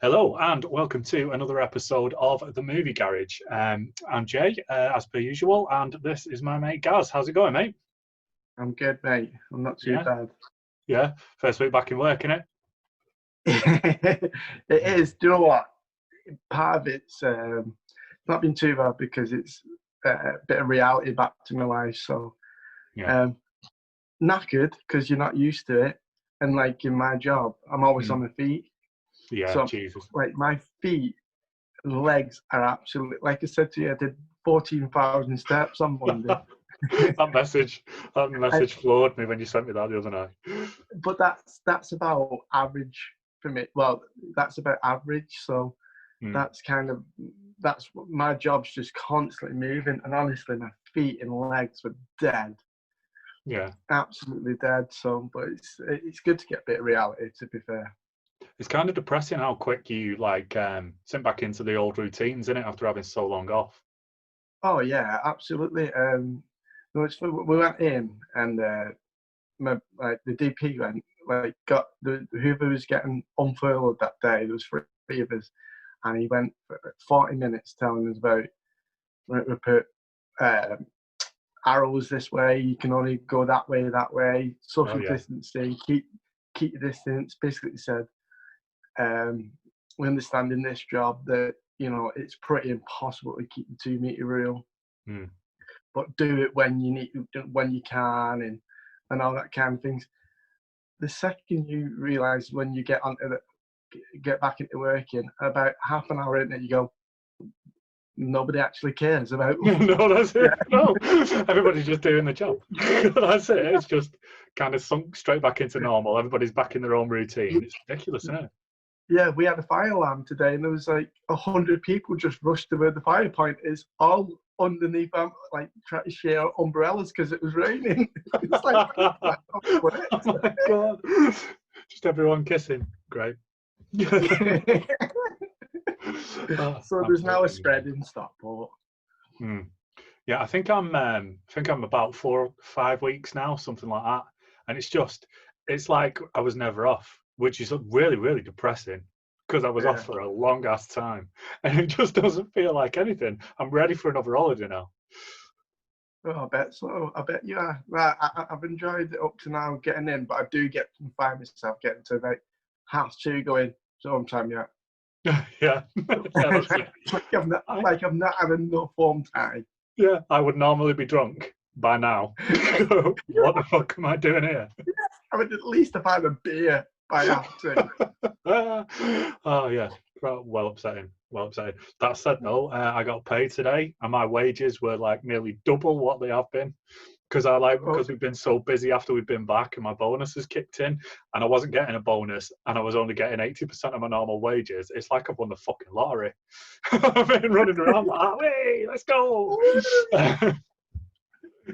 Hello and welcome to another episode of The Movie Garage. I'm Jay, as per usual, and this is my mate Gaz. How's it going, mate? I'm good, mate. I'm not too bad. Yeah, first week back in work, innit? It is. Do you know what? Part of it's not been too bad because it's a bit of reality back to my life. So, knackered because you're not used to it. And like in my job, I'm always on the feet. Yeah, so, Jesus. Like my feet and legs are absolutely, like I said to you, I did 14,000 steps on Monday. that message floored me when you sent me that the other night. But that's about average for me. Well, that's about average. So that's my job's just constantly moving. And honestly, my feet and legs were dead. Yeah, absolutely dead. So, but it's good to get a bit of reality. To be fair, it's kind of depressing how quick you sink back into the old routines, isn't it, after having so long off? Oh yeah, absolutely. We went in and the DP went got whoever was getting unfurled that day. There was three of us, and he went for 40 minutes telling us about we put arrows this way. You can only go that way. Social distancing. Keep your distance. Basically said, we understand in this job that it's pretty impossible to keep the 2 meter rule. But do it when you can, and all that kind of things. The second you realise when you get back into working, about half an hour in it, you go, nobody actually cares about. No, that's it. No, everybody's just doing the job. That's it. It's just kind of sunk straight back into normal. Everybody's back in their own routine. It's ridiculous, isn't it? Yeah, we had a fire alarm today, and there was like 100 people just rushed to where the fire point is, all underneath, trying to share umbrellas because it was raining. It's like, oh my God. Just everyone kissing. Great. So there's now a spread in Stockport. Yeah, I think I'm about 4 or 5 weeks now, something like that, and it's like I was never off, which is really, really depressing because I was off for a long ass time, and it just doesn't feel like anything. I'm ready for another holiday now. Oh, I bet so. I bet you are. Right, I've enjoyed it up to now getting in, but I do find myself getting to about 2:30 going, so home time yet. Yeah. I'm not having enough home time. Yeah, I would normally be drunk by now. What the fuck am I doing here? I would at least have had a beer by after. Oh yeah, well upsetting. That said, though, I got paid today, and my wages were like nearly double what they have been. Because we've been so busy after we've been back, and my bonus has kicked in, and I wasn't getting a bonus, and I was only getting 80% of my normal wages. It's like I've won the fucking lottery. I've been running around like, hey, let's go.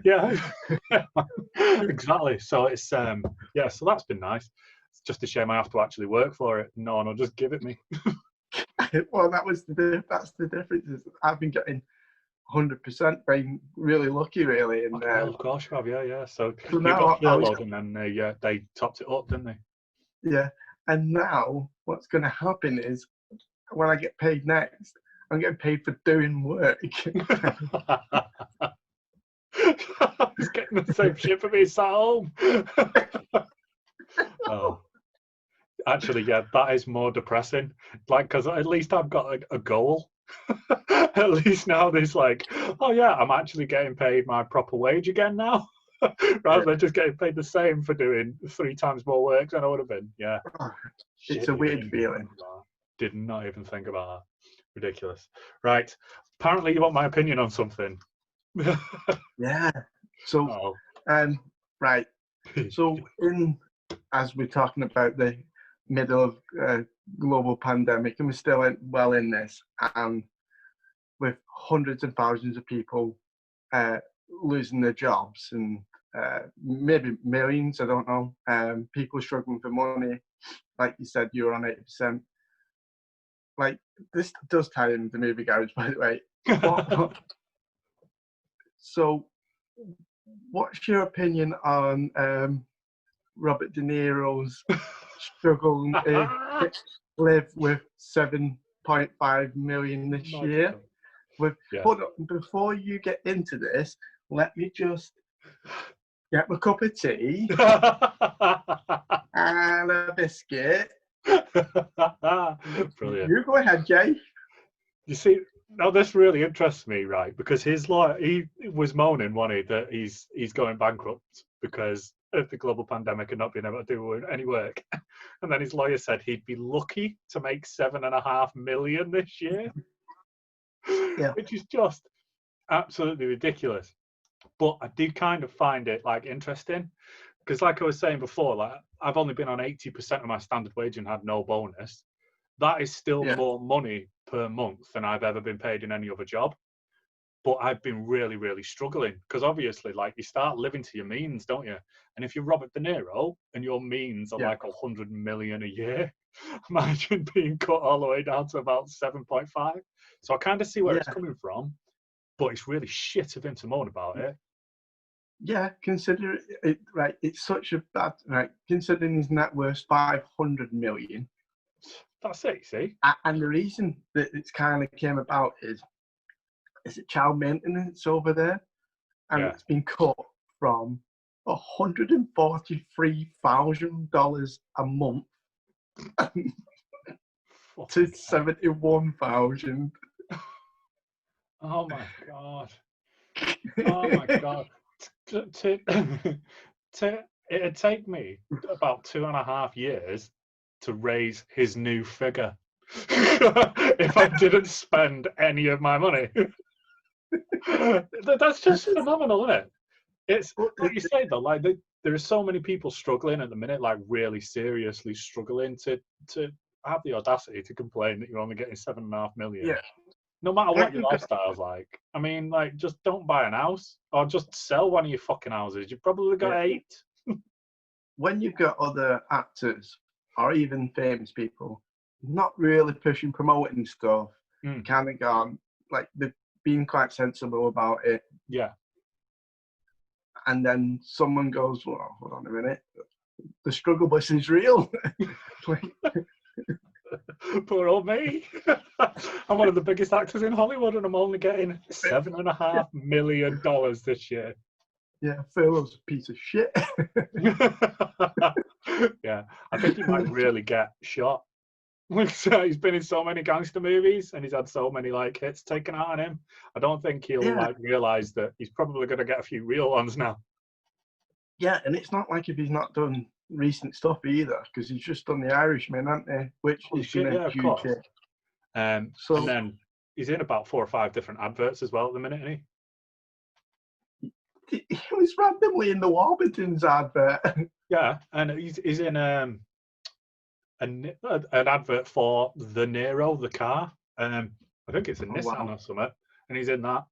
Yeah, exactly. So it's so that's been nice. It's just a shame I have to actually work for it. No one will just give it me. Well, that's the difference. Is I've been getting 100%, being really lucky, really. And well, of course you have, yeah. So you now got furloughed, and then they topped it up, didn't they? Yeah, and now what's going to happen is when I get paid next, I'm getting paid for doing work. I was getting the same shit for me sat home. Oh. Actually, yeah, that is more depressing. Because at least I've got a goal. At least now there's oh yeah, I'm actually getting paid my proper wage again now, rather than just getting paid the same for doing 3 times more work than I would have been. Yeah, it's a weird feeling. Did not even think about that. Ridiculous. Right. Apparently, you want my opinion on something. Yeah. So, right. So, as we're talking about the middle of global pandemic, and we're still in this, and with hundreds and thousands of people losing their jobs, and maybe millions, I don't know, people struggling for money. Like you said, you were on 80%. Like, this does tie into the movie garage, by the way. So, what's your opinion on Robert De Niro's struggle live with 7.5 million this year. But before you get into this, let me just get my cup of tea and a biscuit. Brilliant. You go ahead, Jay. You see, now this really interests me, right? Because his lawyer, he was moaning, wasn't he, that he's going bankrupt because of the global pandemic and not being able to do any work. And then his lawyer said he'd be lucky to make $7.5 million this year, which is just absolutely ridiculous. But I do kind of find it like interesting because, like I was saying before, like I've only been on 80% of my standard wage and had no bonus. That is still more money per month than I've ever been paid in any other job. But I've been really, really struggling because obviously, like, you start living to your means, don't you? And if you're Robert De Niro and your means are like 100 million a year, imagine being cut all the way down to about 7.5. So I kind of see where it's coming from, but it's really shit of him to moan about it. Yeah, consider it, right? It's such a bad, right? Considering his net worth 500 million. That's it, see? And the reason that it's kind of came about is it child maintenance over there? And it's been cut from $143,000 a month to 71,000. Oh my god! Oh my god! It'd take me about 2.5 years to raise his new figure if I didn't spend any of my money. That's just phenomenal, isn't it? It's like you say though, like there are so many people struggling at the minute, like really seriously struggling to have the audacity to complain that you're only getting 7.5 million. Yeah. No matter what your lifestyle's like. I mean, like, just don't buy an house or just sell one of your fucking houses. You've probably got 8. When you've got other actors or even famous people not really pushing, promoting stuff, kind of gone, like, they've been quite sensible about it. Yeah. And then someone goes, well, hold on a minute. The struggle bus is real. Poor old me. I'm one of the biggest actors in Hollywood and I'm only getting $7.5 million this year. Yeah, Phil's a piece of shit. Yeah, I think he might really get shot. He's been in so many gangster movies and he's had so many like hits taken out on him. I don't think he'll like realise that he's probably going to get a few real ones now. Yeah, and it's not like if he's not done recent stuff either, because he's just done The Irishman, hasn't he? Which is been a huge hit. And then he's in about 4 or 5 different adverts as well at the minute, isn't he? He was randomly in the Warburtons advert. Yeah, and he's in an advert for the Nero, the car. I think it's a Nissan or something, and he's in that,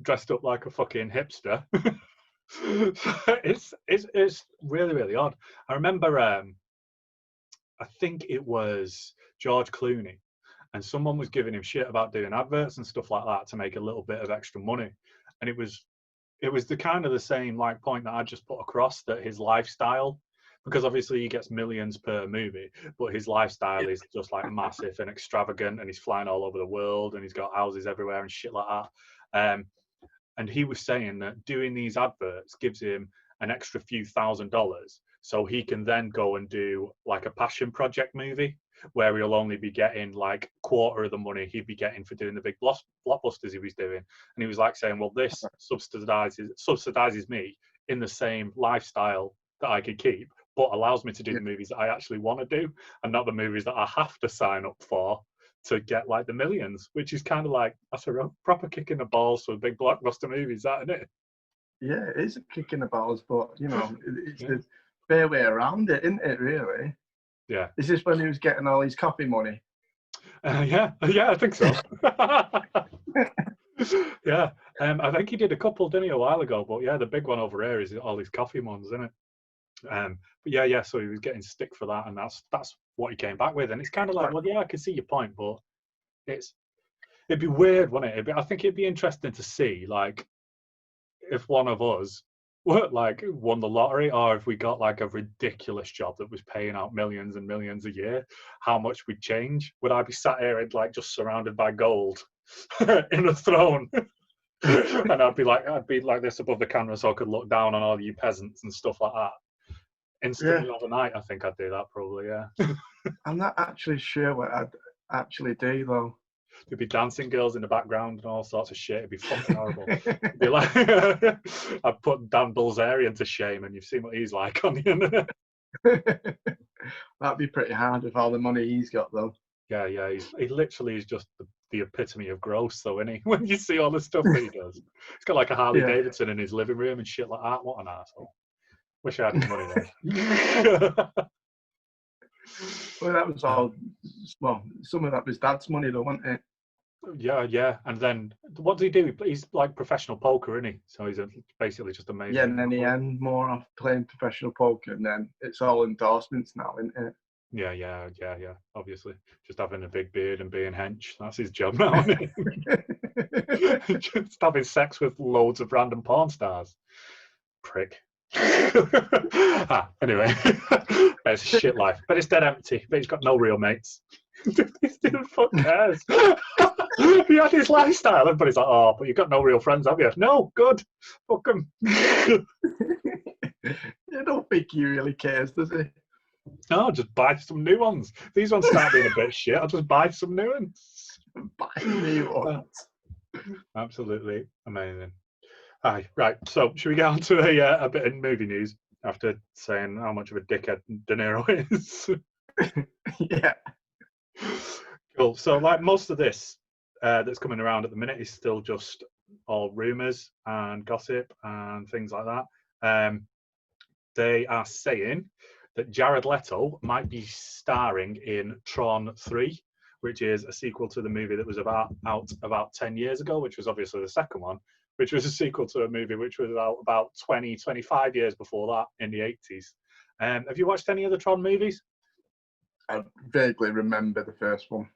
dressed up like a fucking hipster. It's really, really odd. I remember, I think it was George Clooney, and someone was giving him shit about doing adverts and stuff like that to make a little bit of extra money, and it was the kind of the same like point that I just put across, that his lifestyle, because obviously he gets millions per movie, but his lifestyle is just like massive and extravagant, and he's flying all over the world and he's got houses everywhere and shit like that. And he was saying that doing these adverts gives him an extra few $1,000s, so he can then go and do like a passion project movie where he'll only be getting like quarter of the money he'd be getting for doing the big blockbusters he was doing. And he was like saying, well, this subsidizes me in the same lifestyle that I could keep, but allows me to do the movies that I actually want to do and not the movies that I have to sign up for to get like the millions, which is kind of like, that's a proper kick in the balls for big blockbuster movies, that, isn't it? Yeah, it is a kick in the balls, but you know, it's the fair way around it, isn't it, really? Yeah. Is this when he was getting all his coffee money? Yeah, I think so. Yeah, I think he did a couple, didn't he, a while ago? But yeah, the big one over here is all his coffee ones, isn't it? But yeah, so he was getting stick for that, and that's what he came back with. And it's kind of like, well, yeah, I can see your point, but it'd be weird, wouldn't it? I think it'd be interesting to see, like, if one of us like won the lottery, or if we got like a ridiculous job that was paying out millions and millions a year, how much we'd change? Would I be sat here and like just surrounded by gold in a throne? And I'd be like this above the camera so I could look down on all you peasants and stuff like that. Instantly overnight, I think I'd do that probably, yeah. I'm not actually sure what I'd actually do though. There'd be dancing girls in the background and all sorts of shit. It'd be fucking horrible. It'd be like, I'd put Dan Bilzerian to shame, and you've seen what he's like on the internet. That'd be pretty hard with all the money he's got though. Yeah, he literally is just the epitome of gross though, isn't he? When you see all the stuff that he does. He's got like a Harley Davidson in his living room and shit like that. What an arsehole. Wish I had his money there. Well, that was all. Well, some of that was Dad's money, though, wasn't it? Yeah. And then what does he do? He's like professional poker, isn't he? So he's basically just amazing. Yeah, and then he earned more off playing professional poker, and then it's all endorsements now, isn't it? Yeah. Obviously, just having a big beard and being hench. That's his job now, isn't it? Just having sex with loads of random porn stars. Prick. Anyway, it's a shit life, but it's dead empty. But he's got no real mates. This dude fuck cares. He had his lifestyle, everybody's like, oh, but you've got no real friends, have you? No, good. Fuck him. I don't think he really cares, does he? No, just buy some new ones. These ones start being a bit shit. I'll just buy some new ones. Buy new ones. Absolutely amazing. Aye, right. So, should we get on to a bit of movie news after saying how much of a dickhead De Niro is? Yeah. Cool. So, like most of this that's coming around at the minute is still just all rumours and gossip and things like that. They are saying that Jared Leto might be starring in Tron 3, which is a sequel to the movie that was out about 10 years ago, which was obviously the second one, which was a sequel to a movie which was out about 20, 25 years before that in the 80s. Have you watched any of the Tron movies? I vaguely remember the first one.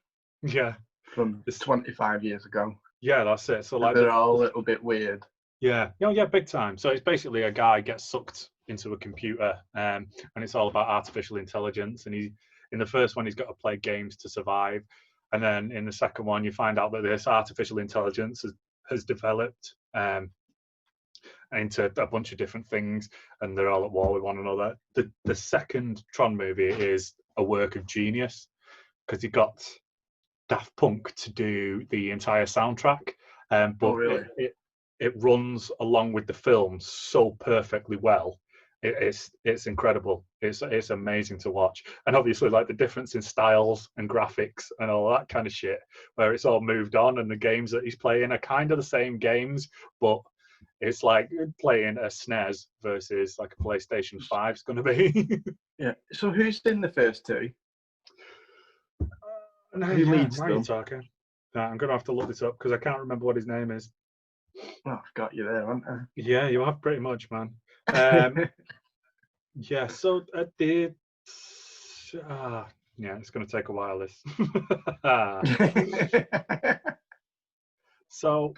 Yeah. From 25 years ago. Yeah, that's it. So like they're all a little bit weird. Yeah, big time. So it's basically a guy gets sucked into a computer, and it's all about artificial intelligence. And in the first one, he's got to play games to survive. And then in the second one, you find out that this artificial intelligence has developed into a bunch of different things, and they're all at war with one another. The second Tron movie is a work of genius because he got Daft Punk to do the entire soundtrack, but really? it runs along with the film so perfectly well. It's incredible. It's amazing to watch, and obviously like the difference in styles and graphics and all that kind of shit, where it's all moved on, and the games that he's playing are kind of the same games, but it's like playing a SNES versus like a PlayStation 5 is going to be. Yeah. So who's in the first two? Who leads them? Talking? I'm going to have to look this up because I can't remember what his name is. Oh, I've got you there, haven't I? Yeah, you have pretty much, man. Yeah, so it's going to take a while, this. So,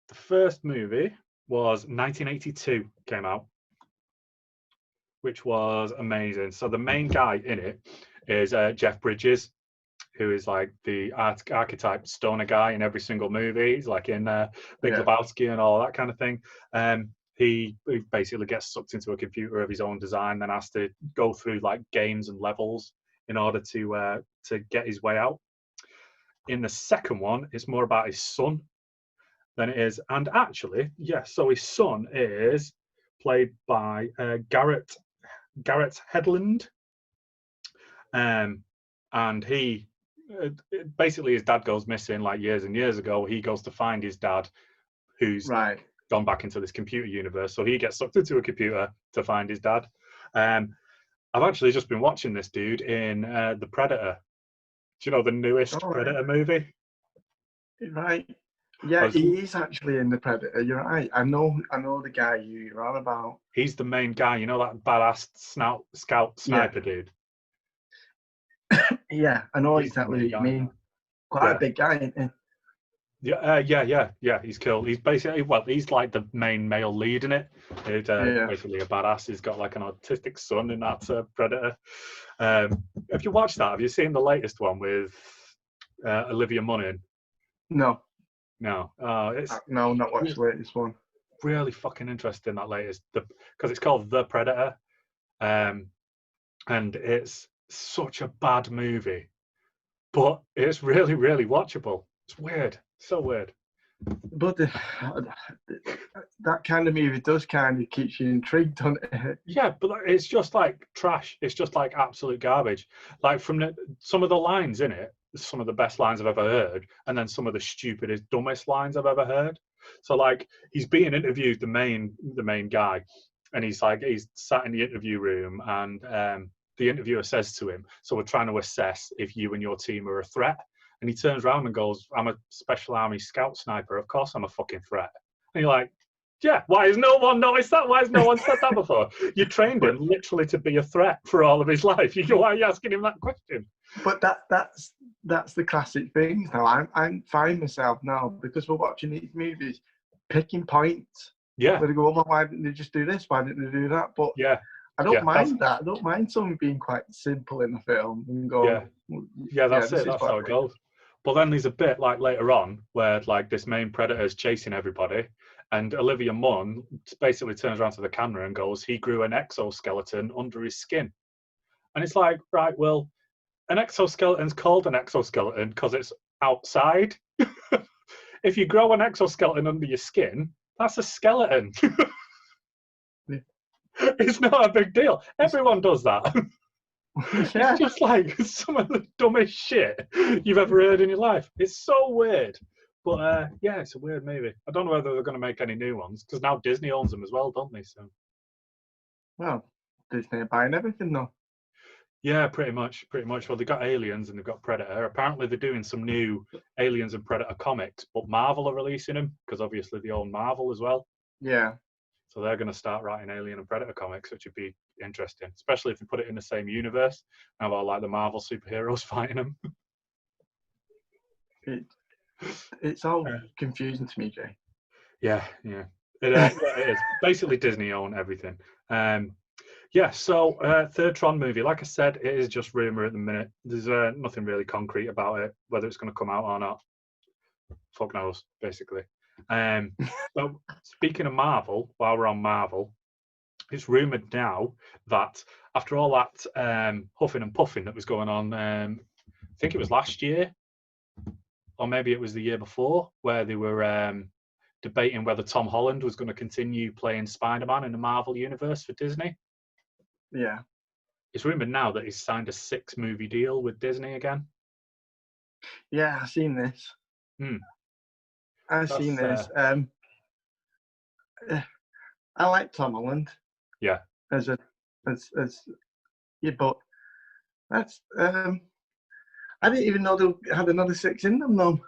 the first movie was 1982, came out, which was amazing. So, the main guy in it is Jeff Bridges, who is like the archetype stoner guy in every single movie. He's like in Big Lebowski and all that kind of thing. He basically gets sucked into a computer of his own design, then has to go through like games and levels in order to get his way out. In the second one, it's more about his son than it is. And actually, so his son is played by Garrett Hedlund. And he basically, his dad goes missing like years and years ago. He goes to find his dad, who's gone back into this computer universe. So he gets sucked into a computer to find his dad. I've actually just been watching this dude in The Predator. Do you know the newest Predator movie? Right. Yeah, he is actually in The Predator. You're right. I know the guy you're on about. He's the main guy. You know that badass scout sniper dude? Yeah, I know exactly what you mean. Quite a big guy, isn't he? Yeah. He's cool. He's basically, well, he's like the main male lead in it. He's basically a badass. He's got like an autistic son in that Predator. Have you watched that? Have you seen the latest one with Olivia Munn? No. No. No, not watched the latest one. Really fucking interesting, that latest, because it's called The Predator, and it's such a bad movie, but it's really, really watchable. It's weird, so weird. But that kind of movie does kind of keeps you intrigued, doesn't it? Yeah, but it's just like trash. It's just like absolute garbage. Like from some of the lines in it, some of the best lines I've ever heard, and then some of the stupidest, dumbest lines I've ever heard. So like he's being interviewed, the main guy, and he's sat in the interview room, and the interviewer says to him, "So we're trying to assess if you and your team are a threat." And he turns around and goes, "I'm a Special Army Scout sniper. Of course I'm a fucking threat." And you're like, yeah, why has no one noticed that? Why has no one said that before? You trained him literally to be a threat for all of his life. Why are you asking him that question? But that's the classic thing. Now I'm fine myself now because we're watching these movies, picking points. Yeah. Where they go, well, why didn't they just do this? Why didn't they do that? But yeah, I don't mind that. I don't mind someone being quite simple in the film and go. Yeah, that's it. That's how it goes. But then there's a bit like later on where like this main predator is chasing everybody, and Olivia Munn basically turns around to the camera and goes, "He grew an exoskeleton under his skin," and it's like, right, well, an exoskeleton's called an exoskeleton because it's outside. If you grow an exoskeleton under your skin, that's a skeleton. It's not a big deal. Everyone does that. Yeah. It's just like some of the dumbest shit you've ever heard in your life. It's so weird. But yeah, it's a weird movie. I don't know whether they're going to make any new ones because now Disney owns them as well, don't they? So. Well, Disney are buying everything though. Yeah, pretty much. Well, they've got Aliens and they've got Predator. Apparently, they're doing some new Aliens and Predator comics, but Marvel are releasing them because obviously they own Marvel as well. Yeah. So they're going to start writing Alien and Predator comics, which would be interesting, especially if they put it in the same universe. Now, about like the Marvel superheroes fighting them. It's all confusing to me, Jay. Yeah. It is. Basically, Disney own everything. So third Tron movie, like I said, it is just rumour at the minute. There's nothing really concrete about it, whether it's going to come out or not. Fuck knows, basically. But speaking of Marvel, while we're on Marvel, it's rumoured now that after all that huffing and puffing that was going on, I think it was last year, or maybe it was the year before, where they were debating whether Tom Holland was going to continue playing Spider-Man in the Marvel universe for Disney. Yeah. It's rumoured now that he's signed a 6-movie deal with Disney again. Yeah, I've seen this. I've seen this. I like Tom Holland. Yeah. But that's I didn't even know they had another 6 in them though.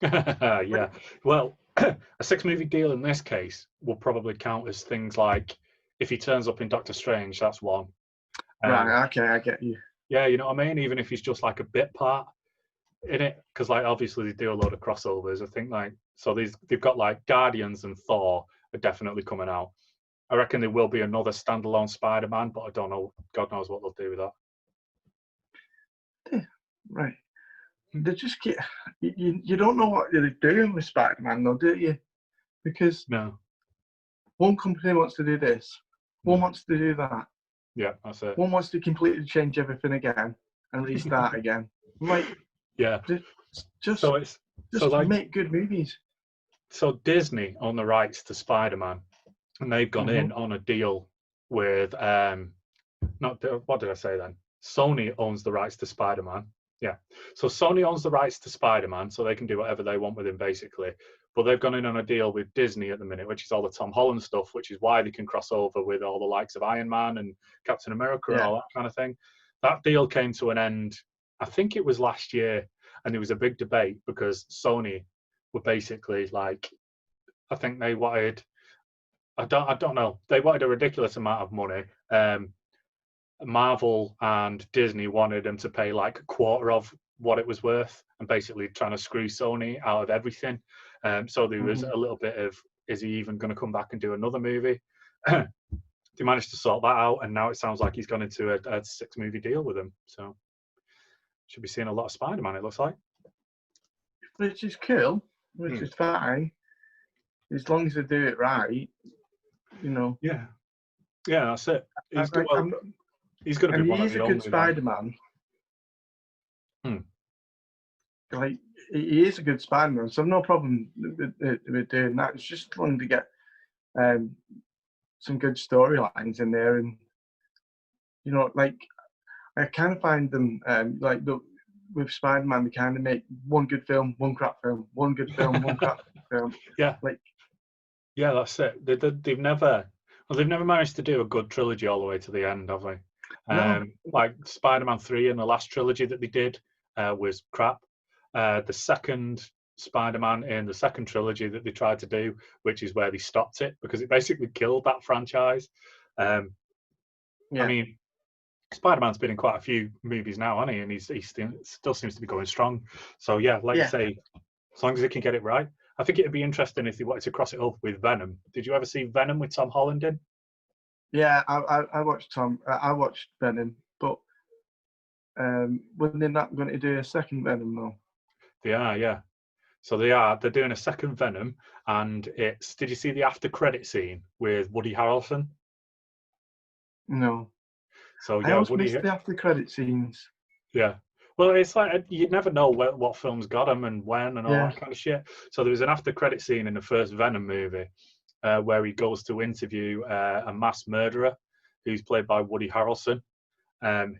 Yeah. Well, a 6-movie deal in this case will probably count as things like if he turns up in Doctor Strange, that's 1. Right, okay, I get you. Yeah, you know what I mean? Even if he's just like a bit part in it, because like obviously they do a lot of crossovers. I think like so they've got like Guardians and Thor are definitely coming out. I reckon there will be another standalone Spider-Man, but I don't know. God knows what they'll do with that. Right. They just get you don't know what they're doing with Spider-Man though, do you? Because one company wants to do this, one wants to do that. Yeah, that's it. One wants to completely change everything again and restart again. Like, yeah, just make good movies. So Disney own the rights to Spider-Man, and they've gone in on a deal with what did I say then? Sony owns the rights to Spider-Man. Yeah, so Sony owns the rights to Spider-Man, so they can do whatever they want with him, basically. But they've gone in on a deal with Disney at the minute, which is all the Tom Holland stuff, which is why they can cross over with all the likes of Iron Man and Captain America and all that kind of thing. That deal came to an end, I think it was last year, and there was a big debate because Sony were basically like, I think they wanted, I don't know, they wanted a ridiculous amount of money. Marvel and Disney wanted them to pay like a quarter of what it was worth and basically trying to screw Sony out of everything. So there was a little bit of, is he even going to come back and do another movie? They managed to sort that out, and now it sounds like he's gone into a 6-movie deal with them. So should be seeing a lot of Spider-Man, it looks like. Which is cool, which is fine, as long as they do it right, you know. Yeah, that's it. He's going to be one of the only. He's a good Spider-Man. Like, he is a good Spider-Man, so I've no problem with doing that. It's just wanting to get some good storylines in there, and you know, like I kind of find them with Spider-Man, they kind of make one good film, one crap film, one good film, one crap film. Yeah, that's it. They've never managed to do a good trilogy all the way to the end, have they? No. Like Spider-Man 3 and the last trilogy that they did was crap. The second Spider-Man in the second trilogy that they tried to do, which is where they stopped it because it basically killed that franchise. I mean, Spider-Man's been in quite a few movies now, hasn't he? And he still seems to be going strong. So yeah, like you say, as long as they can get it right. I think it'd be interesting if they wanted to cross it up with Venom. Did you ever see Venom with Tom Holland in? Yeah, I watched I watched Venom, but when they're not going to do a second Venom though. They are, yeah. So they're doing a second Venom, and did you see the after credit scene with Woody Harrelson? No. So yeah, I always missed the after credit scenes. Yeah. Well, it's like you'd never know what films got them and when and all that kind of shit. So there was an after credit scene in the first Venom movie where he goes to interview a mass murderer who's played by Woody Harrelson.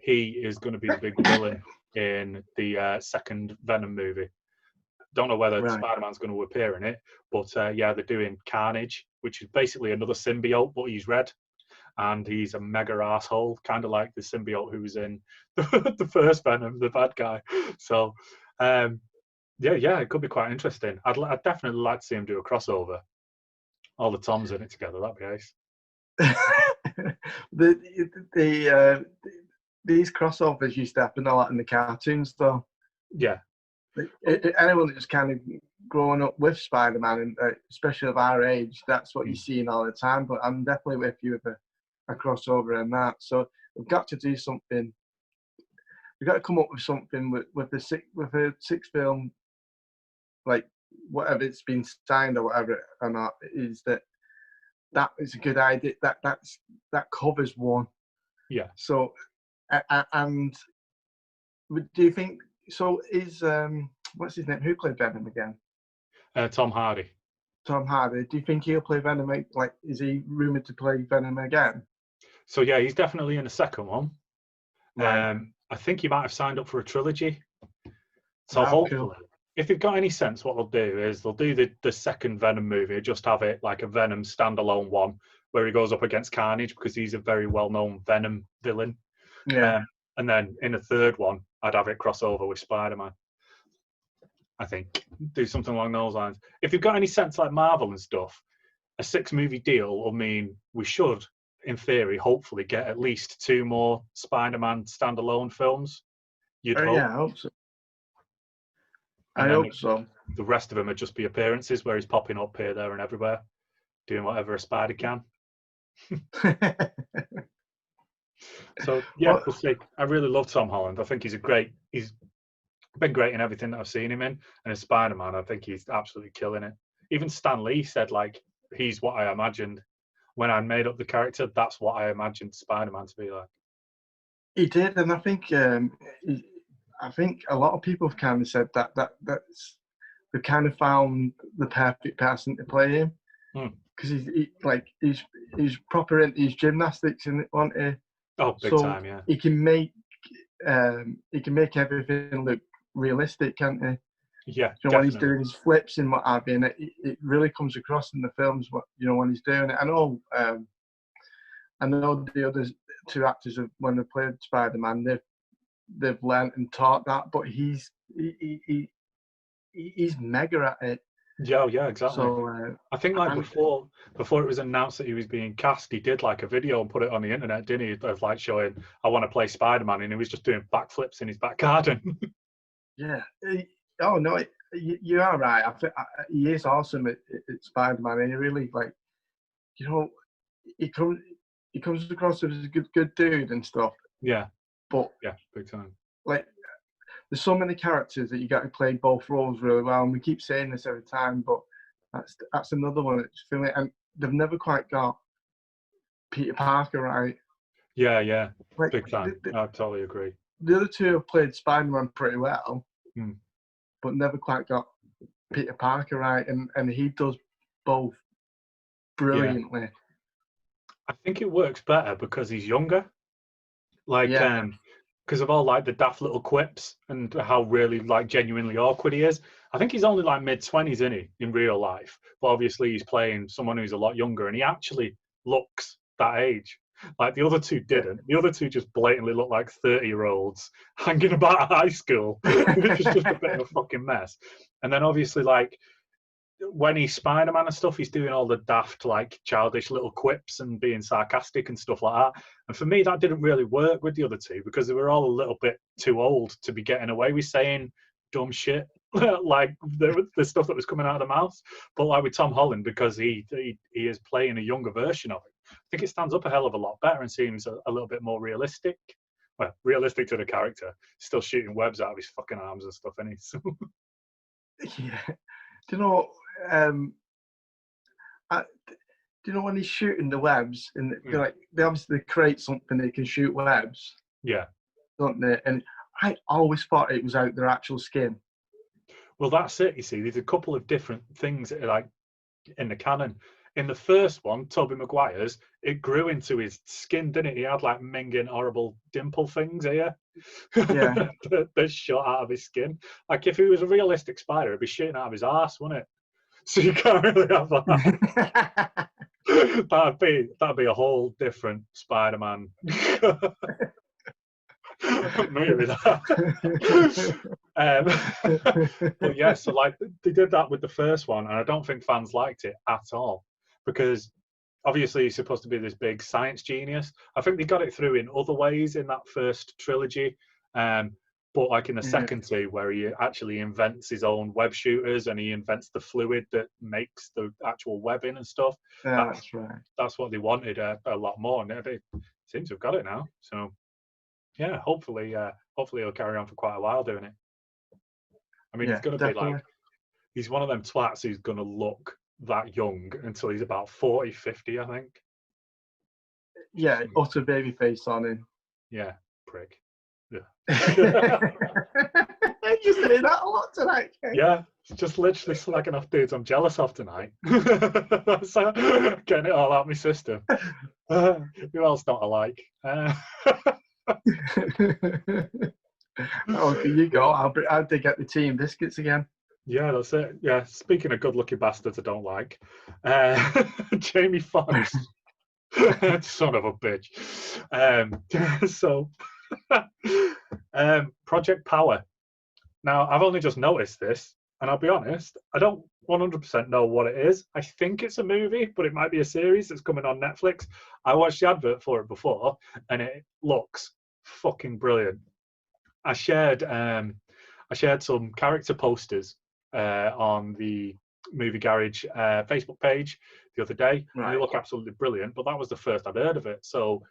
He is going to be the big villain in the second Venom movie. Don't know whether Spider-Man's going to appear in it, but they're doing Carnage, which is basically another symbiote, but he's red. And he's a mega asshole, kind of like the symbiote who was in the first Venom, the bad guy. So, it could be quite interesting. I'd definitely like to see him do a crossover. All the Toms in it together, that'd be ace. These crossovers used to happen a lot in the cartoons, though. Yeah. Anyone that's kind of growing up with Spider-Man, and especially of our age, that's what you're seeing all the time. But I'm definitely with you with a crossover and that. So we've got to do something. We've got to come up with something with a sixth film, like whatever it's been signed or whatever or not. Is that is a good idea? That covers one. Yeah. So and do you think? So is what's his name? Who played Venom again? Tom Hardy. Tom Hardy. Do you think he'll play Venom? Like, is he rumored to play Venom again? So yeah, he's definitely in the second one. Right. I think he might have signed up for a trilogy. So hopefully, if they've got any sense, what they'll do is they'll do the second Venom movie, just have it like a Venom standalone one where he goes up against Carnage because he's a very well-known Venom villain. Yeah. And then in the third one, I'd have it cross over with Spider-Man. I think do something along those lines. If you've got any sense like Marvel and stuff, a 6-movie deal will mean we should, in theory, hopefully get at least 2 more Spider-Man standalone films. You'd hope. Yeah, I hope so. I hope so. The rest of them would just be appearances where he's popping up here, there, and everywhere, doing whatever a spider can. So yeah, we'll see. I really love Tom Holland. I think he's been great in everything that I've seen him in, and as Spider-Man, I think he's absolutely killing it. Even Stan Lee said like he's what I imagined when I made up the character. That's what I imagined Spider-Man to be like. He did, and I think a lot of people have kind of said that's they kind of found the perfect person to play him because he's proper into his gymnastics and wasn't he? Oh, big time, yeah. He can make everything look realistic, can't he? Yeah, you know, when he's doing his flips and what have you, and it really comes across in the films. What when he's doing it. I know the other 2 actors when they played Spider-Man, they've learned and taught that, but he's mega at it. Yeah, exactly. So I think like before it was announced that he was being cast, he did like a video and put it on the internet, didn't he? Of like showing I want to play Spider-Man, and he was just doing backflips in his back garden. Yeah. Oh no, you are right. I think he is awesome at Spider-Man. And he really you know, he comes across as a good dude and stuff. Yeah. But yeah, big time. Like, there's so many characters that you got to play both roles really well, and we keep saying this every time, but that's another one that's feeling, and they've never quite got Peter Parker right. Yeah, Like, big time. I totally agree. The other two have played Spider-Man pretty well, Mm. but never quite got Peter Parker right, and he does both brilliantly. Yeah. I think it works better because he's younger. Like, because of all like the daft little quips and how really like genuinely awkward he is. I think he's only like mid-20s, isn't he, in real life? But obviously he's playing someone who's a lot younger, and he actually looks that age. Like the other two didn't. The other two just blatantly look like 30-year-olds hanging about high school, which is just a bit of a fucking mess. And then obviously like when he's Spider-Man and stuff, he's doing all the daft, like childish little quips and being sarcastic and stuff like that. And for me, that didn't really work with the other two because they were all a little bit too old to be getting away with saying dumb shit like the stuff that was coming out of the mouth. But like with Tom Holland, because he is playing a younger version of it, I think it stands up a hell of a lot better and seems a little bit more realistic. Well, realistic to the character, still shooting webs out of his fucking arms and stuff, isn't he? So. Yeah. Do you know? Do you know when he's shooting the webs and they obviously create something they can shoot webs? Yeah. Don't they? And I always thought it was out their actual skin. Well, that's it. You see, there's a couple of different things that are like in the canon. In the first one, Tobey Maguire's, it grew into his skin, didn't it? He had like minging, horrible dimple things here. Yeah. that shot out of his skin. Like if he was a realistic spider, it'd be shooting out of his ass, wouldn't it? So you can't really have that. that'd be a whole different Spider-Man movie. But yeah, so like they did that with the first one, and I don't think fans liked it at all because obviously he's supposed to be this big science genius. I think they got it through in other ways in that first trilogy. But like in the second two, where he actually invents his own web shooters and he invents the fluid that makes the actual webbing and stuff. That's right. That's what they wanted a lot more, and they seem to have got it now. So yeah, hopefully he'll carry on for quite a while doing it. I mean, he's going to be like, he's one of them twats who's going to look that young until he's about 40, 50, I think. Yeah, utter baby face on him. Yeah, prick. Yeah. You say that a lot tonight. Yeah, it's just literally slagging off dudes I'm jealous of tonight. So, getting it all out of my system. Who else not alike? Okay, you go. I'll dig at the tea and biscuits again. Yeah, that's it. Yeah, speaking of good-looking bastards I don't like, Jamie Foxx, son of a bitch. So, Project Power. Now, I've only just noticed this, and I'll be honest, I don't 100% know what it is. I think it's a movie, but it might be a series that's coming on Netflix. I watched the advert for it before, and it looks fucking brilliant. I shared some character posters on the Movie Garage Facebook page the other day. Right. And they look absolutely brilliant, but that was the first I'd heard of it. So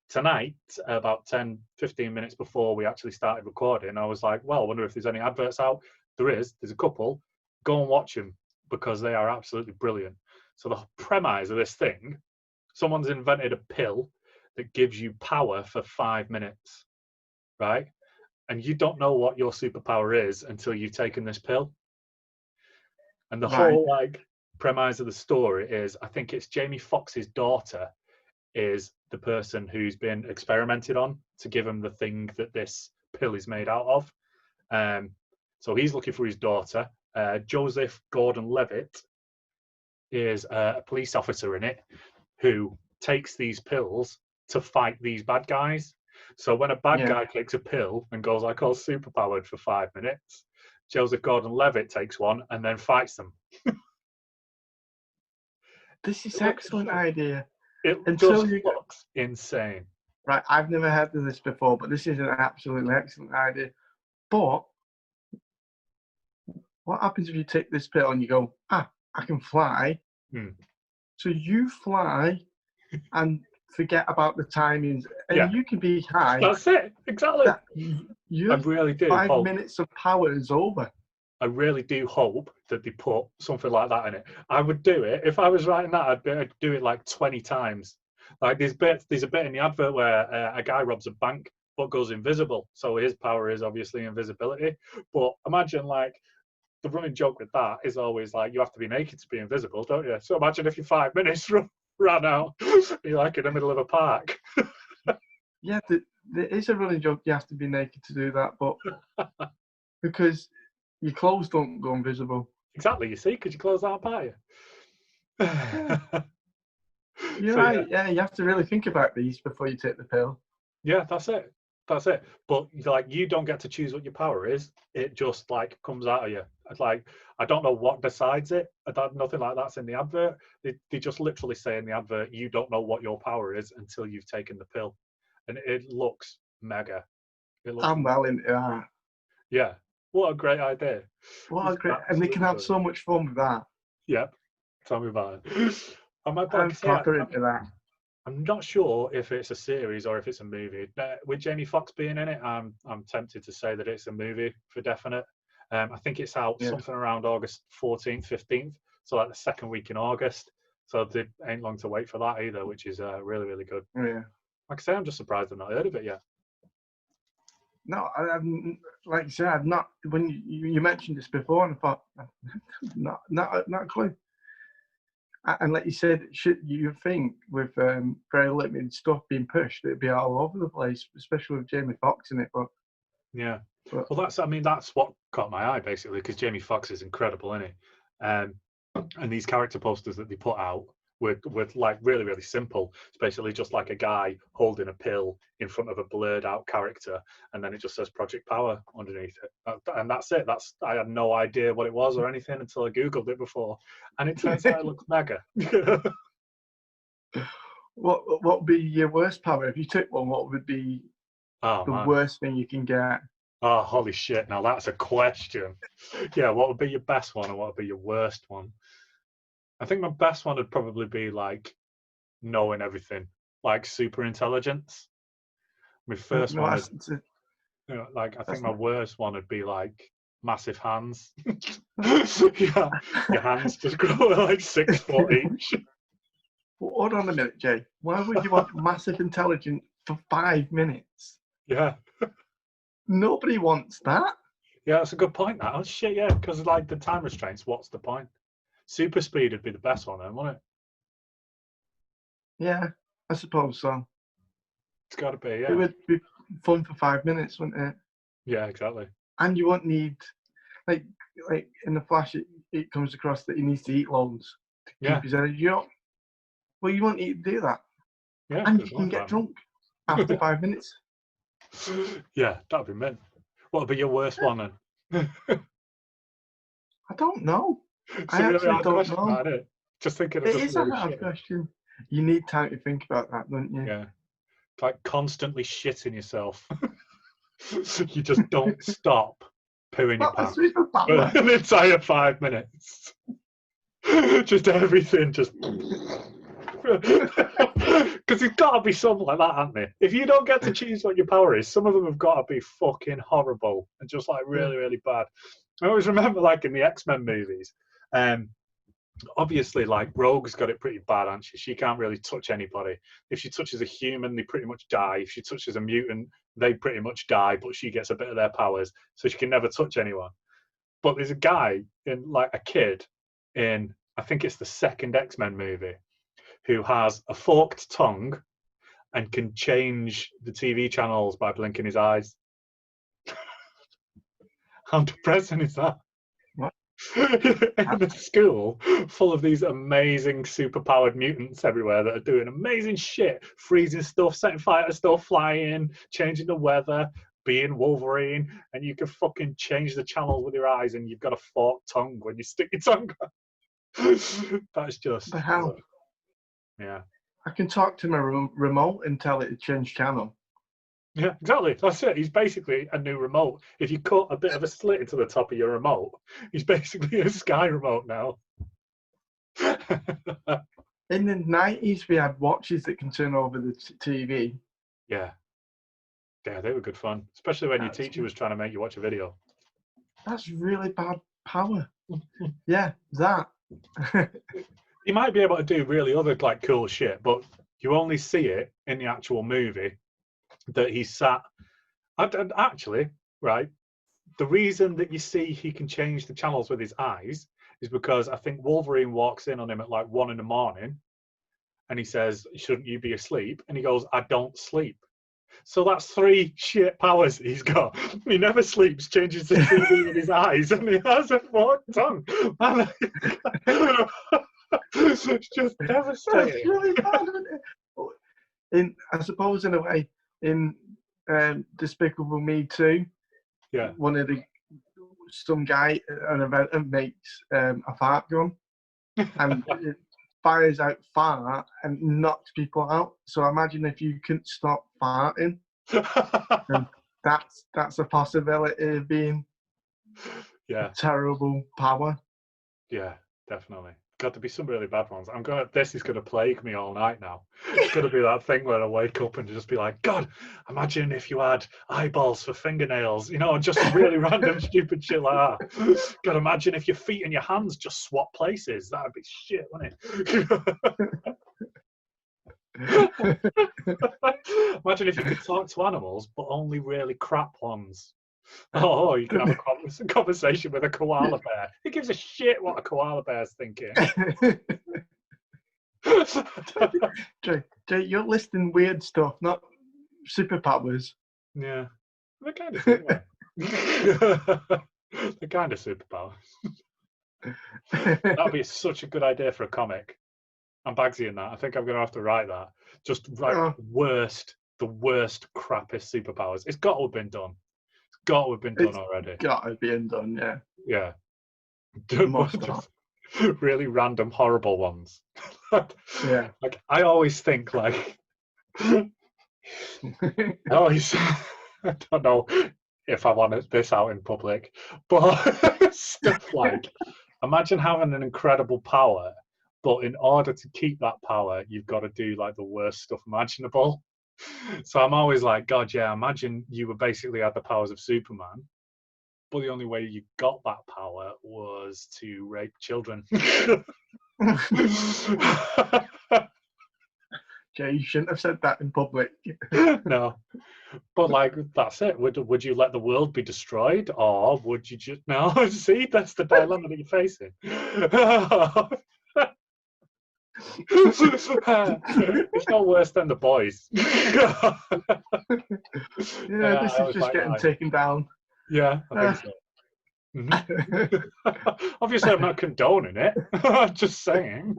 tonight, about 10, 15 minutes before we actually started recording, I was like, well, I wonder if there's any adverts out. There's a couple. Go and watch them because they are absolutely brilliant. So the premise of this thing, someone's invented a pill that gives you power for 5 minutes, right? And you don't know what your superpower is until you've taken this pill. And the whole like premise of the story is, I think it's Jamie Foxx's daughter is the person who's been experimented on to give him the thing that this pill is made out of. So he's looking for his daughter. Joseph Gordon-Levitt is a police officer in it who takes these pills to fight these bad guys. So when a bad guy takes a pill and goes like all superpowered for 5 minutes, Joseph Gordon-Levitt takes one and then fights them. This is an excellent idea. It just looks insane. Right, I've never heard of this before, but this is an absolutely excellent idea. But what happens if you take this pill and you go, I can fly? So you fly and forget about the timings, and you can be high. That's it, exactly. I really do 5 minutes of power is over. I really do hope that they put something like that in it. I would do it if I was writing that. I'd do it like 20 times. Like there's a bit in the advert where a guy robs a bank but goes invisible, so his power is obviously invisibility. But imagine like the running joke with that is always like you have to be naked to be invisible, don't you? So imagine if you 5 minutes ran out, you're like in the middle of a park. Yeah, there is a running joke. You have to be naked to do that, but because your clothes don't go invisible. Exactly, you see, because your clothes aren't by you. You're right. Yeah, you have to really think about these before you take the pill. Yeah, that's it. That's it. But like, you don't get to choose what your power is. It just like comes out of you. It's like, I don't know what decides it. Nothing like that's in the advert. They just literally say in the advert, you don't know what your power is until you've taken the pill, and it looks mega. I'm well into that. Yeah. What a great idea. What a great, and they can have so much fun with that. Yep. Tell me about it. I'm proper into that. I'm not sure if it's a series or if it's a movie. With Jamie Foxx being in it, I'm tempted to say that it's a movie for definite. I think it's out something around August 14th, 15th, so like the second week in August. So it ain't long to wait for that either, which is really, really good. Yeah. Like I say, I'm just surprised I've not heard of it yet. No, like I said, I've not. When you mentioned this before, and I thought, not a clue. And like you said, you think with very limited stuff being pushed, it'd be all over the place, especially with Jamie Foxx in it. But yeah, well, that's what caught my eye basically, because Jamie Foxx is incredible in it, and these character posters that they put out with like really, really simple. It's basically just like a guy holding a pill in front of a blurred out character, and then it just says Project Power underneath it, and that's it. I had no idea what it was or anything until I googled it before, and it turns out it looks mega. What would be your worst power if you took one? What would be the worst thing you can get? Oh, holy shit! Now that's a question. Yeah, what would be your best one and what would be your worst one? I think my best one would probably be like knowing everything, like super intelligence. My first one is, like, I think my worst one would be like massive hands. Yeah, your hands just grow like 6 foot each. Well, hold on a minute, Jay. Why would you want massive intelligence for 5 minutes? Yeah. Nobody wants that. Yeah, that's a good point. That. Oh shit, yeah, because like the time restraints, what's the point? Super speed would be the best one, then, wouldn't it? Yeah, I suppose so. It's got to be, yeah. It would be fun for 5 minutes, wouldn't it? Yeah, exactly. And you won't need, like in the Flash, it comes across that he needs to eat loads to keep his energy up. Well, you won't need to do that. Yeah, and you can get drunk after 5 minutes. Yeah, that'd be mint. What would be your worst one then? I don't know. I actually don't know. Just thinking. It is a hard question. You need time to think about that, don't you? Yeah. Like constantly shitting yourself. You just don't stop pooing your pants for an entire 5 minutes. Just everything, just. Because there's got to be something like that, hasn't there? If you don't get to choose what your power is, some of them have got to be fucking horrible and just like really, really bad. I always remember, like in the X-Men movies, obviously, like Rogue's got it pretty bad, hasn't she? She can't really touch anybody. If she touches a human, they pretty much die. If she touches a mutant, they pretty much die, but she gets a bit of their powers, so she can never touch anyone. But there's a guy in, like a kid in, I think it's the second X-Men movie, who has a forked tongue and can change the TV channels by blinking his eyes. How depressing is that? What? In a school full of these amazing superpowered mutants everywhere that are doing amazing shit, freezing stuff, setting fire to stuff, flying, changing the weather, being Wolverine, and you can fucking change the channels with your eyes, and you've got a forked tongue when you stick your tongue out. That's just... The hell? Yeah. I can talk to my remote and tell it to change channel. Yeah, exactly. That's it. He's basically a new remote. If you cut a bit of a slit into the top of your remote, he's basically a Sky remote now. In the 90s, we had watches that can turn over the TV. Yeah. Yeah, they were good fun, especially when your teacher was trying to make you watch a video. That's really bad power. Yeah, that. You might be able to do really other like cool shit, but you only see it in the actual movie that he sat. Actually, right, the reason that you see he can change the channels with his eyes is because I think Wolverine walks in on him at like 1 a.m. and he says, "Shouldn't you be asleep?" And he goes, "I don't sleep." So that's 3 shit powers he's got. He never sleeps, changes the TV with his eyes, and he has a forked tongue. It's just devastating. That's really bad, isn't it? I suppose, in a way, in Despicable Me 2, yeah, some guy at an event makes a fart gun, and it fires out fart and knocks people out. So imagine if you couldn't stop farting, and that's a possibility of being a terrible power. Yeah, definitely. Got to be some really bad ones. This is gonna plague me all night now. It's gonna be that thing where I wake up and just be like, God, imagine if you had eyeballs for fingernails, just really random stupid shit like that. God, imagine if your feet and your hands just swap places. That'd be shit, wouldn't it? Imagine if you could talk to animals, but only really crap ones. Oh, you can have a conversation with a koala bear. Who gives a shit what a koala bear's thinking? Jay, you're listing weird stuff, not superpowers. Yeah, they're kind of similar. They're kind of superpowers. That'd be such a good idea for a comic. I'm Bagsy in that. I think I'm going to have to write that. Just write the worst, crappiest superpowers. It's got to have been done. Got to have been done already. Got to have been done, yeah. Yeah. Just really random, horrible ones. Yeah. Like I always think, like, I don't know if I want this out in public, but stuff like, imagine having an incredible power, but in order to keep that power, you've got to do like the worst stuff imaginable. So I'm always like, God, yeah, imagine you were basically had the powers of Superman, but the only way you got that power was to rape children. Jay, you shouldn't have said that in public. No, but like that's it. Would you let the world be destroyed, or would you just no? See, that's the dilemma that you're facing. It's no worse than The Boys. Yeah, this is just getting taken down. Yeah, I think so. Mm-hmm. Obviously, I'm not condoning it. I'm just saying.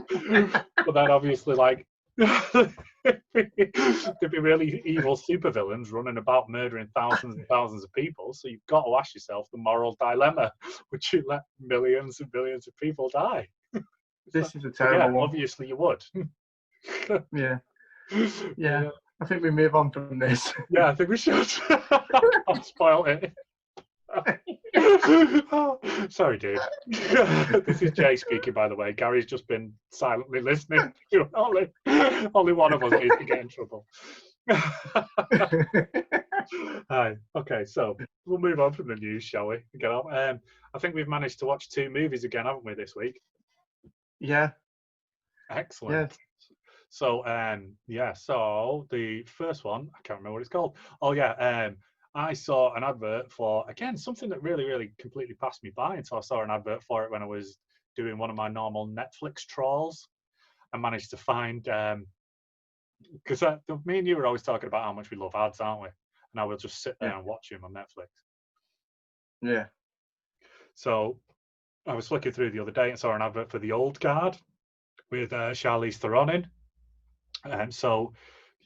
But then, obviously, like there'd be really evil supervillains running about murdering thousands and thousands of people. So you've got to ask yourself the moral dilemma: would you let millions and billions of people die? This is a terrible one. Obviously, you would. Yeah. I think we move on from this. Yeah, I think we should. I've spoiled it. Oh, sorry, dude. This is Jay speaking, by the way. Gary's just been silently listening. Only one of us needs to get in trouble. Hi. Okay, so we'll move on from the news, shall we? Get on. I think we've managed to watch 2 movies again, haven't we, this week? Yeah. Excellent. Yeah. So, so the first one, I can't remember what it's called. Oh, yeah. I saw an advert for, again, something that really, really completely passed me by until I saw an advert for it when I was doing one of my normal Netflix trawls. I managed to find, because me and you were always talking about how much we love ads, aren't we? And I will just sit there and watch them on Netflix. Yeah. So I was flicking through the other day and saw an advert for The Old Guard with Charlize Theron in. So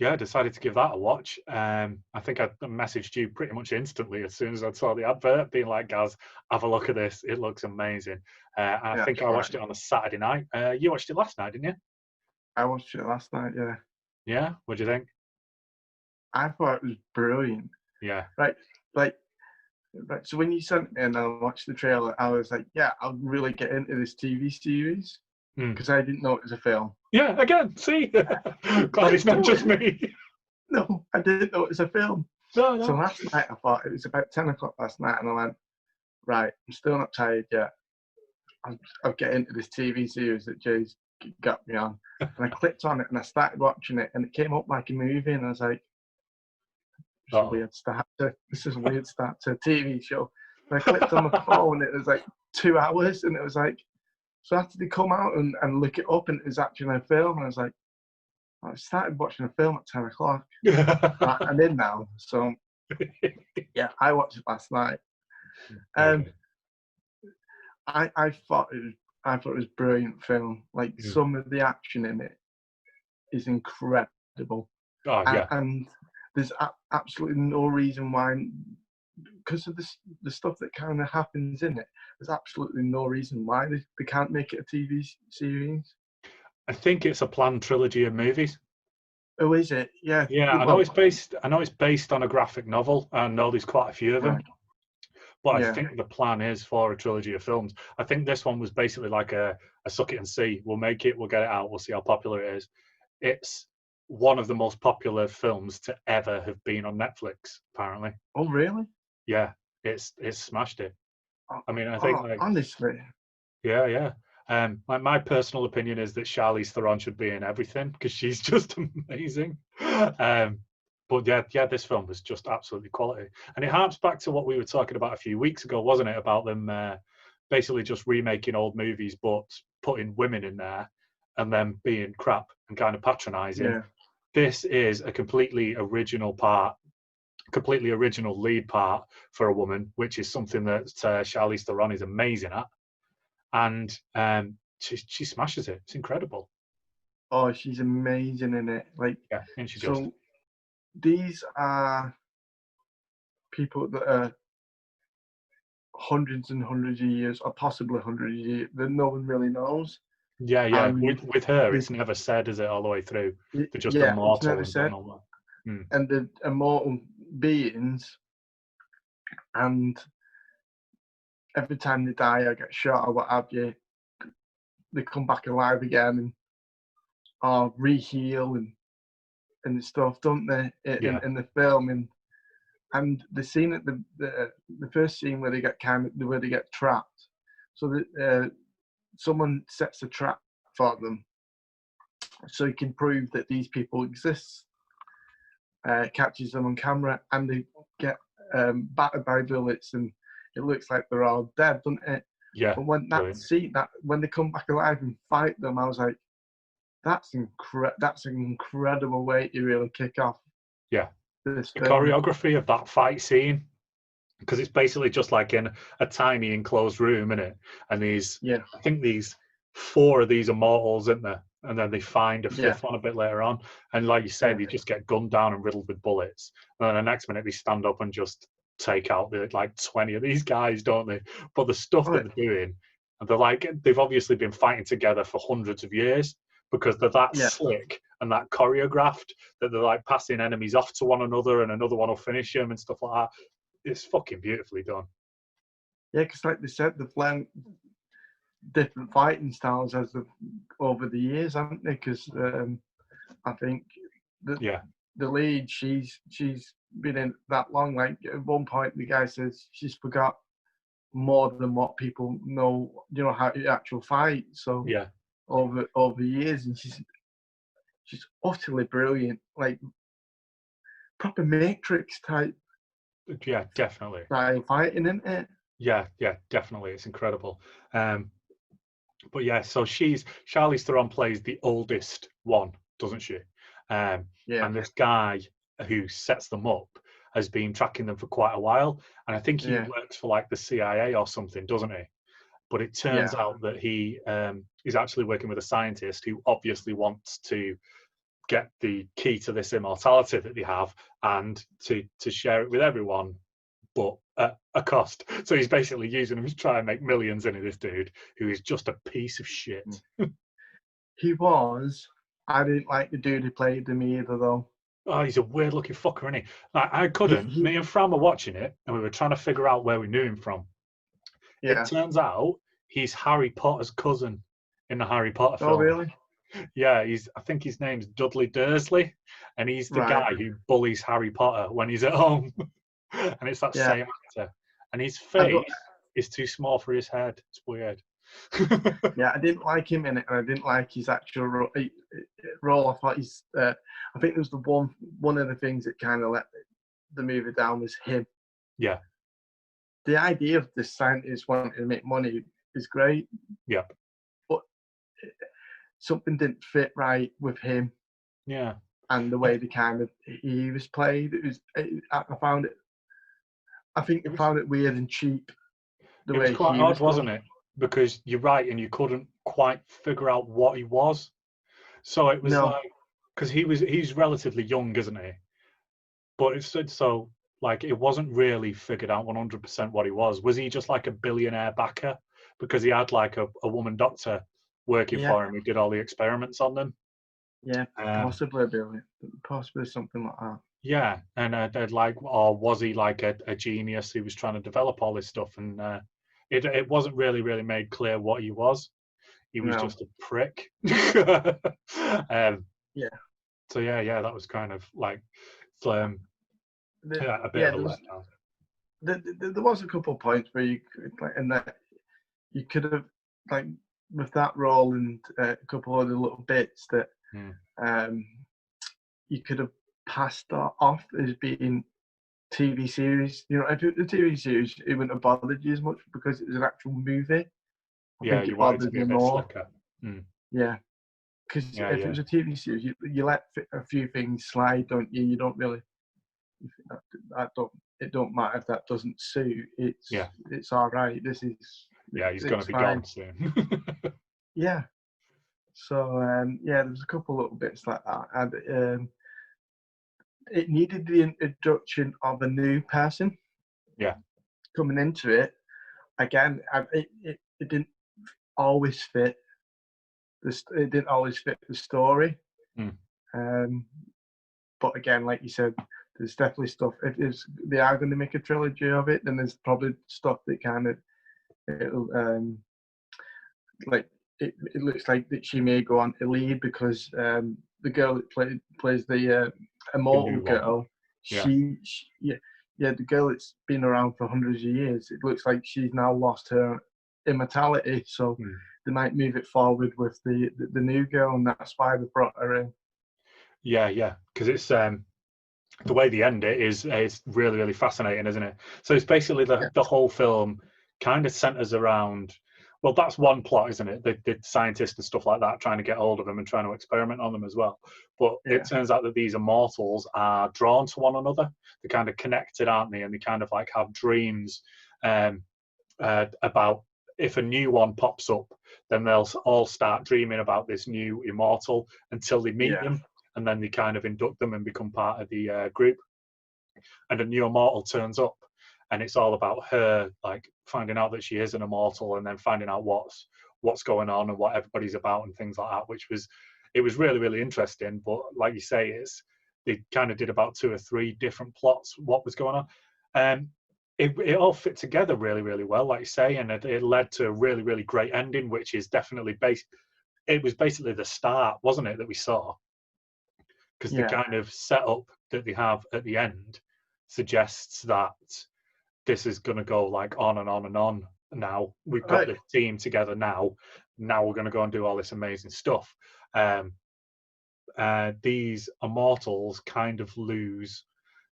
I decided to give that a watch. I think I messaged you pretty much instantly as soon as I saw the advert, being like, Gaz, have a look at this. It looks amazing. I think I watched it on a Saturday night. You watched it last night, didn't you? I watched it last night, yeah. Yeah? What do you think? I thought it was brilliant. Yeah. Right, like, right. So when you sent me and I watched the trailer, I was like, yeah, I'll really get into this TV series because I didn't know it was a film. Yeah, again, see? Glad it's not just me. No, I didn't know it was a film. No. So last night I thought, it was about 10 o'clock last night, and I went, right, I'm still not tired yet. I'll get into this TV series that Jay's got me on. And I clicked on it and I started watching it, and it came up like a movie, and I was like, this is a weird start to a TV show. And I clicked on the phone, and it was like 2 hours, and it was like, so after they come out and look it up, and it was actually a film, and I was like, I started watching a film at 10 o'clock. I'm in now, so yeah, I watched it last night. I thought it was a brilliant film. Like some of the action in it is incredible. Oh yeah. And there's absolutely no reason why, because of the stuff that kind of happens in it. There's absolutely no reason why they can't make it a TV series. I think it's a planned trilogy of movies. Oh, is it? Yeah. Yeah, I know it's based on a graphic novel. I know there's quite a few of them. Right. But I think the plan is for a trilogy of films. I think this one was basically like a suck it and see. We'll make it, we'll get it out, we'll see how popular it is. It's one of the most popular films to ever have been on Netflix, apparently. Oh, really? Yeah, it's smashed it. I mean, I think honestly. Yeah. My personal opinion is that Charlize Theron should be in everything because she's just amazing. But yeah, this film was just absolutely quality. And it harps back to what we were talking about a few weeks ago, wasn't it? About them basically just remaking old movies, but putting women in there and then being crap and kind of patronizing. Yeah. This is a completely original lead part for a woman, which is something that Charlize Theron is amazing at. And she smashes it. It's incredible. Oh, she's amazing in it. Like, yeah, and she so just... these are people that are hundreds and hundreds of years, or possibly hundreds of years, that no one really knows. Yeah. With her, it's never said, is it, all the way through? They're just immortal. It's never said. And the immortal beings, and every time they die or get shot or what have you, they come back alive again and re-heal and stuff, don't they? In the film, and the scene at the first scene where they get trapped, so that someone sets a trap for them, so he can prove that these people exist. Catches them on camera, and they get battered by bullets, and it looks like they're all dead, doesn't it? Yeah. But when when they come back alive and fight them, I was like, that's an incredible way to really kick off. Yeah. The choreography of that fight scene, because it's basically just like in a tiny enclosed room, isn't it? And I think these 4 of these immortals, isn't there? And then they find a 5th one a bit later on. And like you said, they just get gunned down and riddled with bullets. And then the next minute they stand up and just take out like 20 of these guys, don't they? But the stuff that they're doing, and they've obviously been fighting together for hundreds of years, because they're that slick and that choreographed that they're like passing enemies off to one another, and another one will finish them and stuff like that. It's fucking beautifully done. Yeah, because like they said, they've learned different fighting styles over the years, haven't they? Because I think the lead, she's been in that long. Like at one point, the guy says she's forgot more than what people know. You know how to actual fight. So over years, and she's utterly brilliant, like proper Matrix type. Yeah, definitely. Fighting, isn't it? Yeah, definitely. It's incredible. But yeah, so Charlize Theron plays the oldest one, doesn't she? And this guy who sets them up has been tracking them for quite a while, and I think he works for like the CIA or something, doesn't he? But it turns out that he is actually working with a scientist who obviously wants to get the key to this immortality that they have, and to share it with everyone, but at a cost. So he's basically using them to try and make millions into this dude who is just a piece of shit. He was. I didn't like the dude who played him either, though. oh, he's a weird looking fucker, isn't he? Like, I couldn't. Me and Fran were watching it, and we were trying to figure out where we knew him from. Yeah. It turns out he's Harry Potter's cousin in the Harry Potter film. Oh, really? Yeah, I think his name's Dudley Dursley, and he's the guy who bullies Harry Potter when he's at home. And it's that same actor. And his face is too small for his head. It's weird. Yeah, I didn't like him in it, and I didn't like his actual role. I thought I think it was one of the things that kind of let the movie down was him. Yeah. The idea of the scientist wanting to make money is great. Yeah. But something didn't fit right with him. Yeah. And the way he was played, I think I found it weird and cheap. It was quite odd, wasn't it? Because you're right, and you couldn't quite figure out what he was. So it was like, because he's relatively young, isn't he? But it's so like it wasn't really figured out 100% what he was. Was he just like a billionaire backer because he had like a woman doctor working for him who did all the experiments on them? Yeah, possibly a billion, possibly something like that. Yeah, and they'd like, or was he like a genius who was trying to develop all this stuff? And it wasn't really made clear what he was. He was just a prick. Yeah. So yeah, that was kind of like a bit of a letdown. There was a couple of points where you could, like, and that you could have, like, with that role and a couple other little bits that you could have passed off as being TV series. You know, if it was a TV series, it wouldn't have bothered you as much because it was an actual movie. I think you it wanted to bothered be a you bit more. slicker. Yeah, because if it was a TV series, you let a few things slide, don't you? You don't really. It don't matter if that doesn't suit. It's all right. This is. Yeah, he's going to be gone soon. Yeah. So there was a couple little bits like that, and it needed the introduction of a new person. Yeah. Coming into it, again, it didn't always fit. It didn't always fit the story. But again, like you said, there's definitely stuff. If they are going to make a trilogy of it, then there's probably stuff that kind of like it looks like that she may go on to lead because the girl that plays the Immortal girl, the girl that's been around for hundreds of years, it looks like she's now lost her immortality, so they might move it forward with the new girl, and that's why they brought her in. Yeah, because it's the way they end it is really fascinating, isn't it? So it's basically the whole film kind of centers around. Well, that's one plot, isn't it? The scientists and stuff like that trying to get hold of them and trying to experiment on them as well. But it turns out that these immortals are drawn to one another. They're kind of connected, aren't they? And they kind of like have dreams about if a new one pops up, then they'll all start dreaming about this new immortal until they meet them, and then they kind of induct them and become part of the group. And a new immortal turns up. And it's all about her, like, finding out that she is an immortal and then finding out what's going on and what everybody's about and things like that, it was really interesting. But like you say, they kind of did about 2 or 3 different plots, what was going on. It all fit together really well, like you say, and it led to a really great ending, which is definitely it was basically the start, wasn't it, that we saw? Because the kind of setup that they have at the end suggests that this is going to go like on and on and on. Now we've got the team together. Now we're going to go and do all this amazing stuff. These immortals kind of lose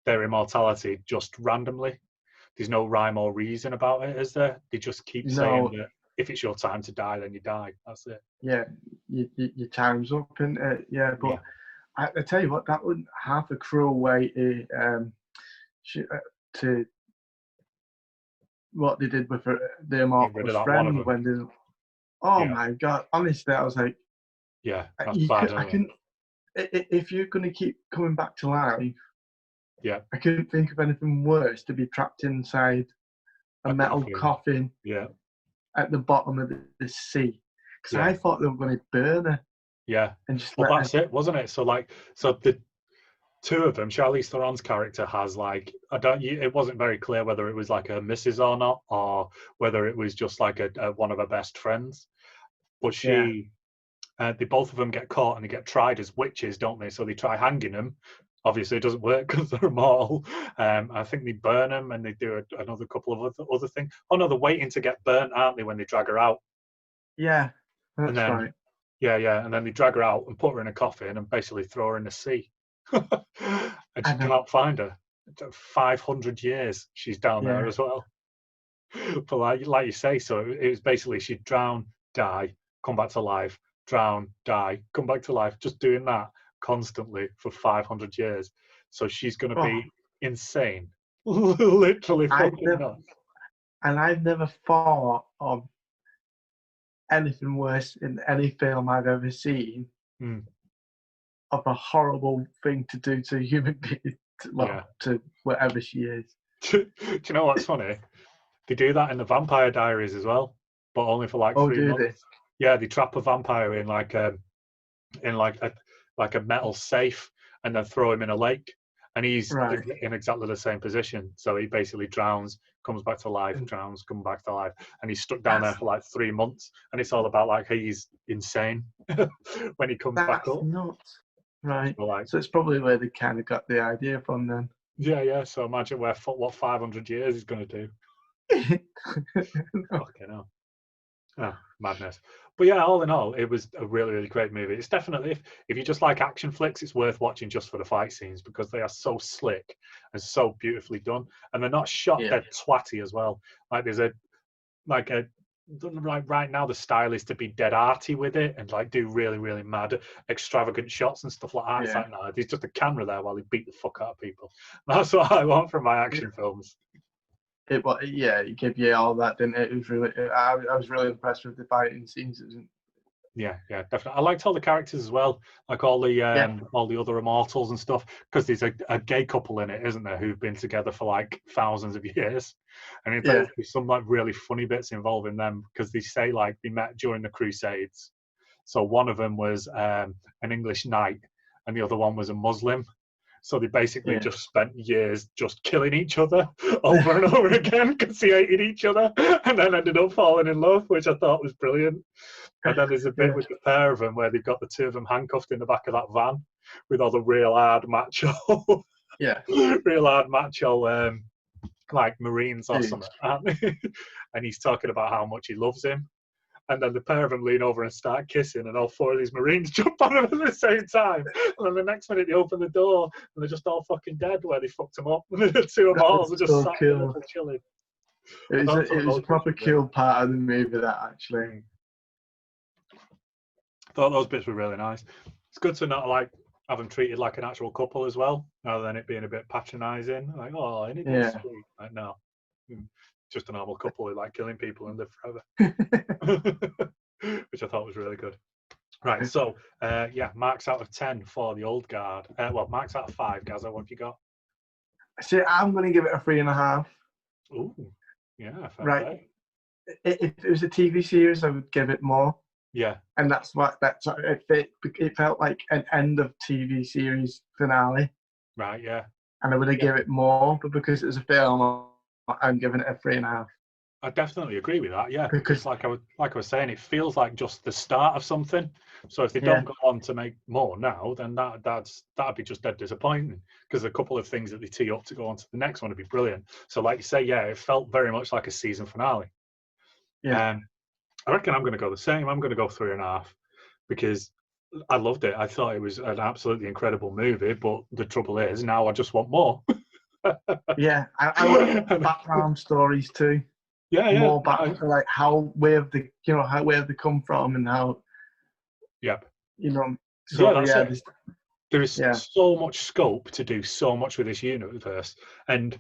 their immortality just randomly. There's no rhyme or reason about it, is there? They just keep saying that if it's your time to die, then you die. That's it. Yeah, your time's up, and but I tell you what, that was half a cruel way to what they did with the immortal's friend when they. My God! Honestly, I was like, that's bad. If you're going to keep coming back to life, I couldn't think of anything worse to be trapped inside a metal coffin at the bottom of the sea. Because I thought they were going to burn her. Yeah, and just that's it, wasn't it? So two of them. Charlize Theron's character has like it wasn't very clear whether it was like a missus or not, or whether it was just like a one of her best friends. But they both of them get caught and they get tried as witches, don't they? So they try hanging them. Obviously, it doesn't work because they're immortal. I think they burn them and they do another couple of other things. Oh no, they're waiting to get burnt, aren't they, when they drag her out? Yeah, that's right. Yeah, and then they drag her out and put her in a coffin and basically throw her in the sea. And she cannot find her. 500 years she's down there as well. But like you say, so it was basically she'd drown, die, come back to life, drown, die, come back to life, just doing that constantly for 500 years. So she's going to be insane. Literally fucking nuts. And I've never thought of anything worse in any film I've ever seen of a horrible thing to do to a human being, to whatever she is. Do you know what's funny? They do that in the Vampire Diaries as well, but only for like 3 months. Yeah, they trap a vampire in like a metal safe and then throw him in a lake, and he's in exactly the same position. So he basically drowns, comes back to life, drowns, comes back to life, and he's stuck down there for like 3 months. And it's all about like he's insane when he comes back up. Nuts. Right. So it's probably where they kind of got the idea from then. Yeah. So imagine what 500 years he's going to do. Fucking hell. Oh, madness. But yeah, all in all, it was a really, really great movie. It's definitely, if you just like action flicks, it's worth watching just for the fight scenes because they are so slick and so beautifully done. And they're not shot dead twatty as well. Like right now the style is to be dead arty with it and like do really, really mad, extravagant shots and stuff like that. It's like, no, there's just a camera there while they beat the fuck out of people. That's what I want from my action films. It gave you all that, didn't it? It was really. I was really impressed with the fighting scenes. Yeah, definitely. I liked all the characters as well, like all the other immortals and stuff, because there's a gay couple in it, isn't there, who've been together for like thousands of years, and there's some like really funny bits involving them because they say like they met during the Crusades. So one of them was an English knight, and the other one was a Muslim. So they basically just spent years just killing each other over and over again because they hated each other and then ended up falling in love, which I thought was brilliant. And then there's a bit with the pair of them where they've got the two of them handcuffed in the back of that van with all the real hard macho, like Marines or something. And he's talking about how much he loves him. And then the pair of them lean over and start kissing, and all four of these Marines jump on them at the same time. And then the next minute they open the door, and they're just all fucking dead where they fucked them up. And the two immortals are just sat there chilling. It was a proper cool part of the movie, that actually. I thought those bits were really nice. It's good to not like have them treated like an actual couple as well, rather than it being a bit patronising. Like, oh, I need this sweet. Like, no. Just a normal couple who like killing people and live forever, which I thought was really good. Right, so marks out of 10 for the old guard. Marks out of 5, Gazza. What have you got? See, I'm going to give it a 3.5. Ooh, yeah, fair right. Play. If it was a TV series, I would give it more. Yeah, and that's it felt like an end of TV series finale. Right, yeah. And I would have given it more, but because it was a film, I'm giving it a 3.5. I definitely agree with that. Yeah, because like I was saying, it feels like just the start of something. So if they don't go on to make more now, then that'd be just dead disappointing. Because a couple of things that they tee up to go on to the next one would be brilliant. So like you say, it felt very much like a season finale. Yeah. I reckon I'm going to go the same. I'm going to go 3.5 because I loved it. I thought it was an absolutely incredible movie. But the trouble is, now I just want more. I want background stories too. More back, like where have they come from and how. Yep. So there is so much scope to do so much with this universe, and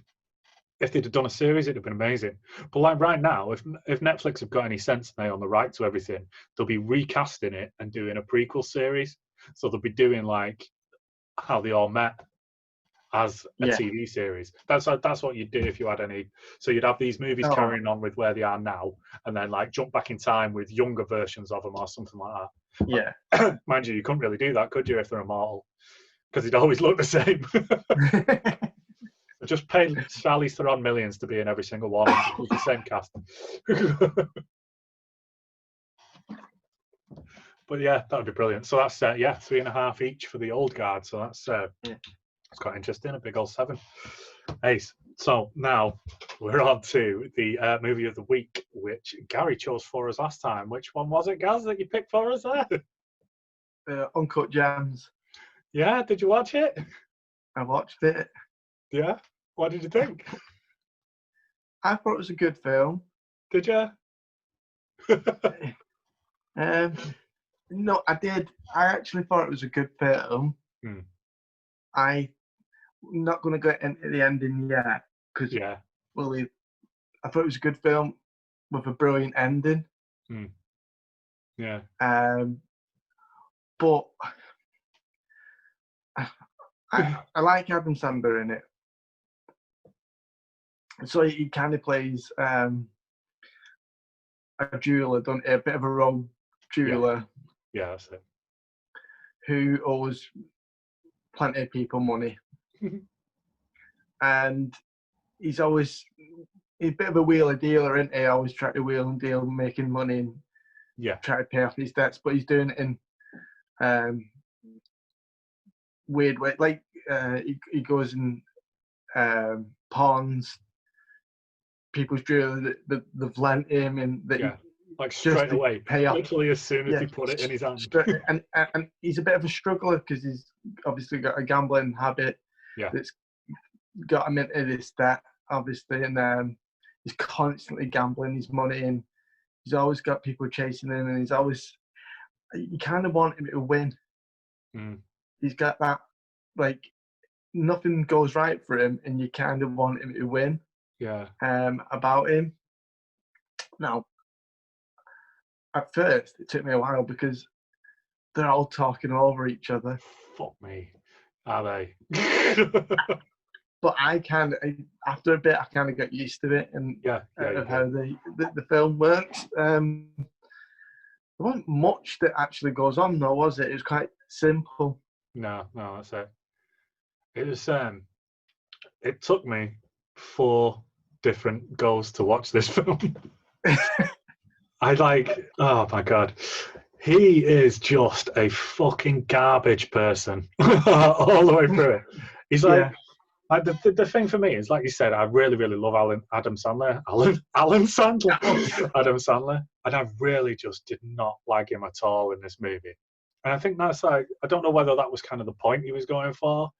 if they'd have done a series, it'd have been amazing. But like right now, if Netflix have got any sense and they own the right to everything, they'll be recasting it and doing a prequel series. So they'll be doing like how they all met as a TV series. That's what you'd do if you had any. So you'd have these movies carrying on with where they are now, and then like jump back in time with younger versions of them or something like that. Yeah. Mind you couldn't really do that, could you, if they're immortal? because he'd always look the same. Just pay Charlize Theron millions to be in every single one with the same cast. But yeah, that would be brilliant. So that's 3.5 each for the old guard. So that's quite interesting. A big old 7. Ace. So now we're on to the movie of the week, which Gary chose for us last time. Which one was it, Gaz, that you picked for us there? Uncut Gems. Yeah, did you watch it? I watched it. Yeah? What did you think? I thought it was a good film. Did you? No, I did. I actually thought it was a good film. I'm not going to get into the ending yet because, I thought it was a good film with a brilliant ending. Yeah. But I like Adam Sandler in it. So he kind of plays a jeweler, a bit of a rogue jeweler. Yeah, that's it. Who owes plenty of people money. And he's a bit of a wheeler dealer, isn't he? Always trying to wheel and deal, making money and try to pay off his debts, but he's doing it in weird way. Like he goes and pawns people's jewelry that they've lent him, and that like straight away, pay off. Literally as soon as he put it in his hand. And he's a bit of a struggler because he's obviously got a gambling habit that's got him into this debt, obviously, and he's constantly gambling his money, and he's always got people chasing him, and you kind of want him to win. He's got that, like, nothing goes right for him, and you kind of want him to win. About him. Now, at first, it took me a while because they're all talking over each other. Fuck me. Are they? But after a bit, I kind of got used to it and of how the film works. There wasn't much that actually goes on, though, was it? It was quite simple. No, that's it. It was. It took me 4 different goes to watch this film. Oh my god, he is just a fucking garbage person all the way through it. He's like the thing for me is, like you said, I really love Adam Sandler, Adam Sandler, and I really just did not like him at all in this movie. And I think that's I don't know whether that was kind of the point he was going for,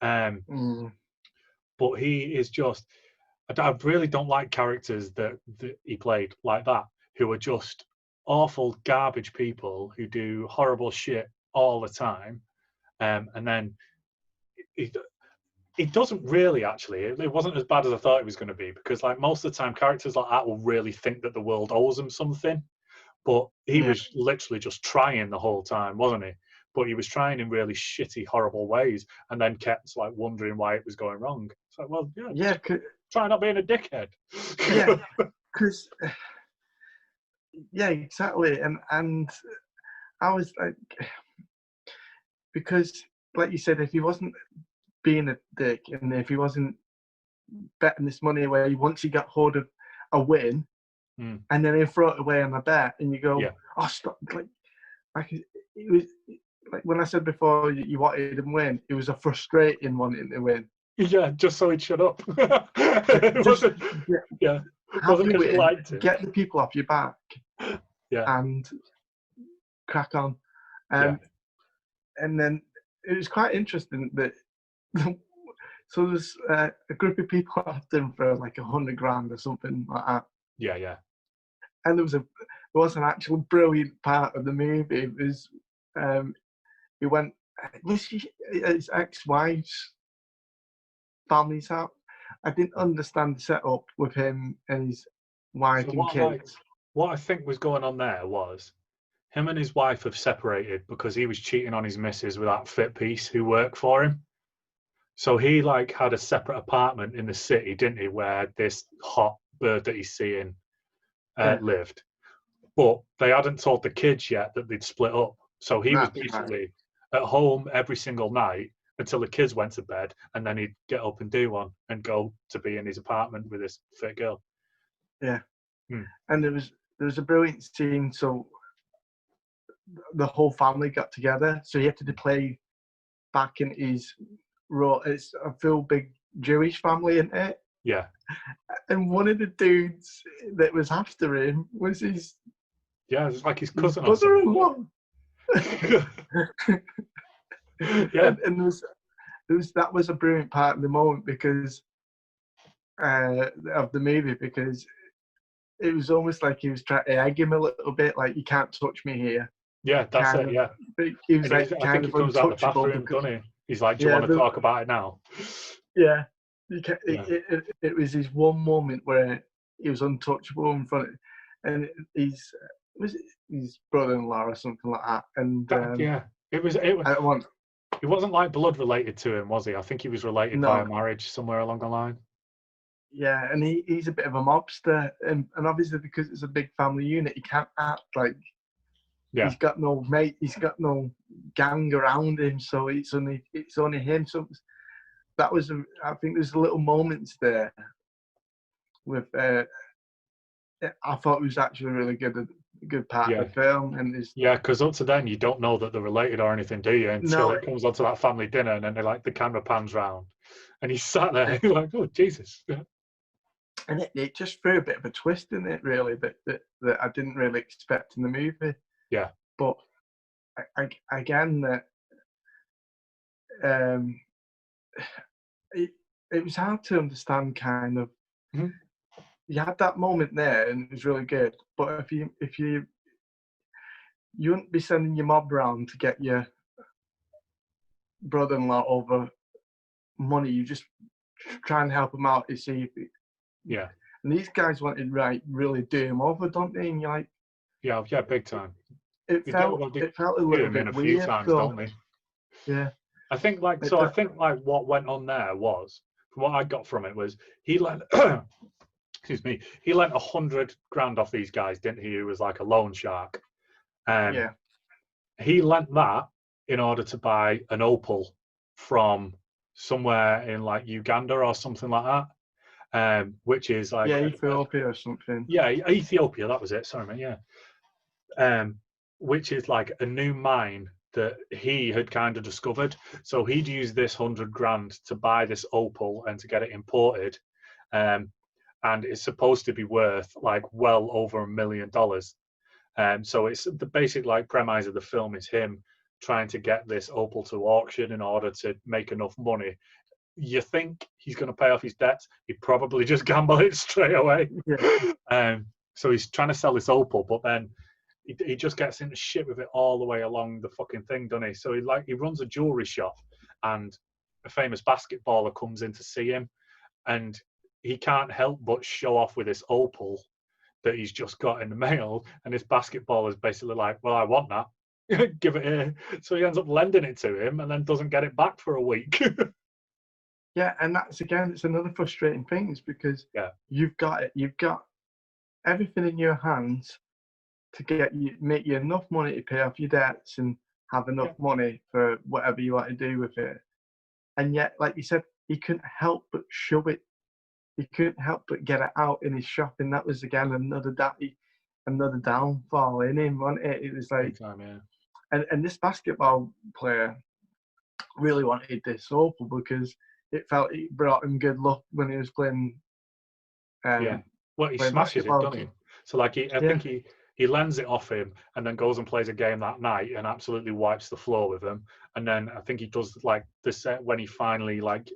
but he is just. I really don't like characters that he played like that, who are just awful garbage people who do horrible shit all the time. And then it doesn't really, actually, it wasn't as bad as I thought it was going to be, because like most of the time characters like that will really think that the world owes them something. But he was literally just trying the whole time, wasn't he? But he was trying in really shitty, horrible ways, and then kept like wondering why it was going wrong. It's like, well, try not being a dickhead. Because exactly. And I was like, because like you said, if he wasn't being a dick, and if he wasn't betting this money away, once he got hold of a win, and then he throw it away on a bet, and you go, oh, stop! Like it was like when I said before, you wanted him to win. It was a frustrating wanting to win. Yeah, just so he'd shut up. It wasn't because he liked it. Get the people off your back. And crack on. And then it was quite interesting that so there's a group of people after him for like $100,000 or something like that. Yeah. And there was an actual brilliant part of the movie. It was he went his ex-wife's family's house. I didn't understand the setup with him and his wife and kids. What I think was going on there was him and his wife have separated because he was cheating on his missus with that fit piece who worked for him. So he like had a separate apartment in the city, didn't he, where this hot bird that he's seeing lived. But they hadn't told the kids yet that they'd split up. So he was basically at home every single night until the kids went to bed, and then he'd get up and do one and go to be in his apartment with this fit girl. Yeah. And there was a brilliant scene. So the whole family got together. So he had to play back in his role. It's a full big Jewish family, isn't it? Yeah. And one of the dudes that was after him was his. Yeah, it's like his cousin or brother-in-law. Yeah. And that was a brilliant part of the moment because of the movie, because it was almost like he was trying to egg him a little bit, like, you can't touch me here. Yeah, that's it. Yeah. But he was I think he comes out the bathroom, doesn't he? He's like, "Do you want to talk about it now?" Yeah. It was his one moment where he was untouchable in front of, and his brother-in-law or something like that. And it wasn't like blood related to him, was he? I think he was related by a marriage somewhere along the line. Yeah, and he's a bit of a mobster, and obviously because it's a big family unit, he can't act like he's got no mate, he's got no gang around him, so it's only him. So that was, I think there's little moments there with. I thought it was actually a really good part of the film, and because up to then you don't know that they're related or anything, do you? Until it comes onto that family dinner, and then they're like, the camera pans round, and he's sat there you're like, oh Jesus. And it just threw a bit of a twist in it, really, that I didn't really expect in the movie. Yeah. But again, it was hard to understand, kind of. Mm-hmm. You had that moment there, and it was really good. But if you wouldn't be sending your mob round to get your brother-in-law over money, you just try and help him out to see if yeah. And these guys wanted really do him over, don't they? And you're like, yeah, big time. It felt a little bit a weird, few times, though. Don't they? Yeah. I think what went on there was, from what I got from it, was he lent excuse me, he lent $100,000 off these guys, didn't he? Who was like a loan shark. He lent that in order to buy an opal from somewhere in like Uganda or something like that. Which is like Ethiopia or something. Yeah, Ethiopia, that was it. Sorry, mate. Yeah, which is like a new mine that he had kind of discovered. So he'd use this $100,000 to buy this opal and to get it imported, and it's supposed to be worth like well over $1 million. So it's the basic like premise of the film is him trying to get this opal to auction in order to make enough money. You think he's going to pay off his debts? He'd probably just gamble it straight away. Yeah. So he's trying to sell this opal, but then he just gets into shit with it all the way along the fucking thing, doesn't he? So he runs a jewelry shop, and a famous basketballer comes in to see him, and he can't help but show off with this opal that he's just got in the mail, and this basketballer's basically like, well, I want that. Give it here. So he ends up lending it to him and then doesn't get it back for a week. Yeah, and it's another frustrating thing, is because you've got everything in your hands to make you enough money to pay off your debts and have enough money for whatever you want to do with it. And yet, like you said, he couldn't help but shove it. He couldn't help but get it out in his shop, and that was again another downfall in him, wasn't it? It was like, and this basketball player really wanted this opal because it felt it brought him good luck when he was playing. Well, he smashes it, doesn't he? So like I think he lends it off him and then goes and plays a game that night and absolutely wipes the floor with him. And then I think he does like the set when he finally like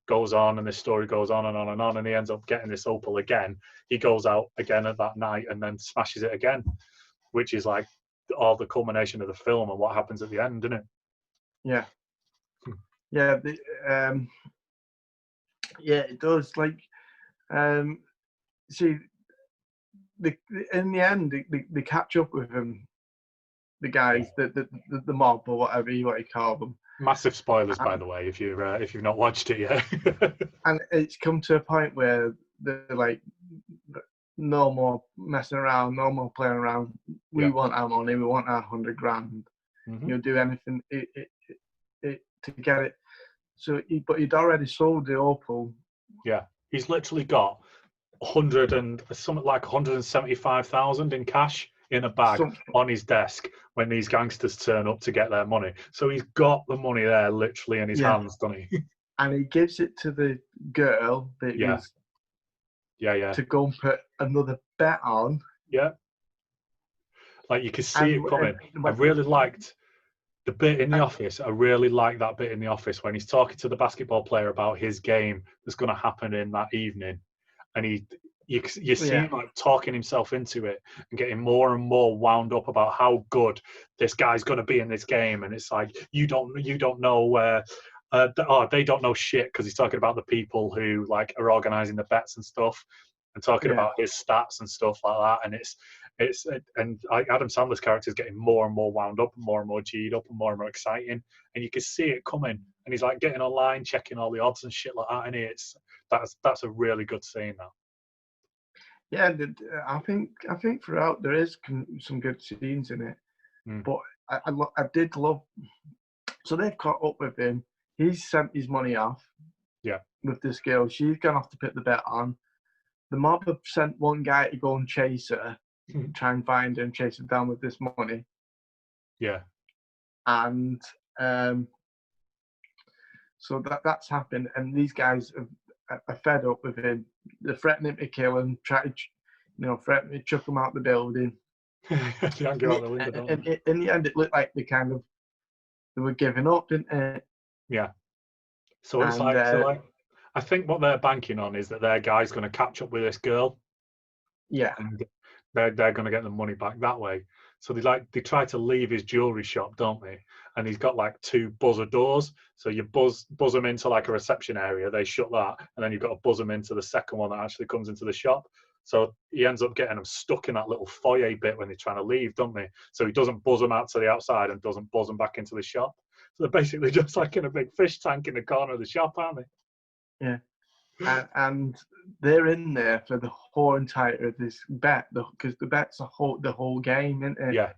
goes on and this story goes on and on and on, and he ends up getting this opal again. He goes out again at that night and then smashes it again, which is like all the culmination of the film and what happens at the end, isn't it? Yeah. Yeah. Yeah, it does. Like, see, in the end, they catch up with him, the guys, the mob or whatever you want to call them. Massive spoilers, by the way, if you've not watched it yet. And it's come to a point where they're like, no more messing around, no more playing around. We want our money. We want our $100,000. Mm-hmm. You'll do anything to get it. So, but he'd already sold the Opal. Yeah, he's literally got 175,000 in cash in a bag on his desk when these gangsters turn up to get their money. So he's got the money there literally in his hands, doesn't he? And he gives it to the girl that was to go and put another bet on. Yeah. Like you can see it coming. I really liked the bit in The Office. I really like that bit in The Office when he's talking to the basketball player about his game that's going to happen in that evening, and you see him like talking himself into it and getting more and more wound up about how good this guy's going to be in this game, and it's like you don't know where. They don't know shit because he's talking about the people who like are organizing the bets and stuff, and talking about his stats and stuff like that. And Adam Sandler's character is getting more and more wound up, and more G'd up, and more exciting, and you can see it coming. And he's like getting online, checking all the odds and shit like that. And that's a really good scene now. Yeah, I think throughout there is some good scenes in it, but I did love. So they've caught up with him. He's sent his money off. Yeah. With this girl, she's gone off to put the bet on. The mob have sent one guy to go and chase her, try and find her and chase her down with this money. Yeah. And so that's happened, and these guys are fed up with him. They're threatening to kill him, threatening to chuck him out the building. And in the end, it looked like they were giving up, didn't it? Yeah. So it's like I think what they're banking on is that their guy's going to catch up with this girl. Yeah. And they're going to get the money back that way. So they try to leave his jewelry shop, don't they? And he's got like 2 buzzer doors. So you buzz them into like a reception area. They shut that, and then you've got to buzz them into the second one that actually comes into the shop. So he ends up getting them stuck in that little foyer bit when they're trying to leave, don't they? So he doesn't buzz them out to the outside and doesn't buzz them back into the shop. So they're basically just like in a big fish tank in the corner of the shop, aren't they? Yeah. And they're in there for the whole entire of this bet, because the bet's the whole game, isn't it? Yeah.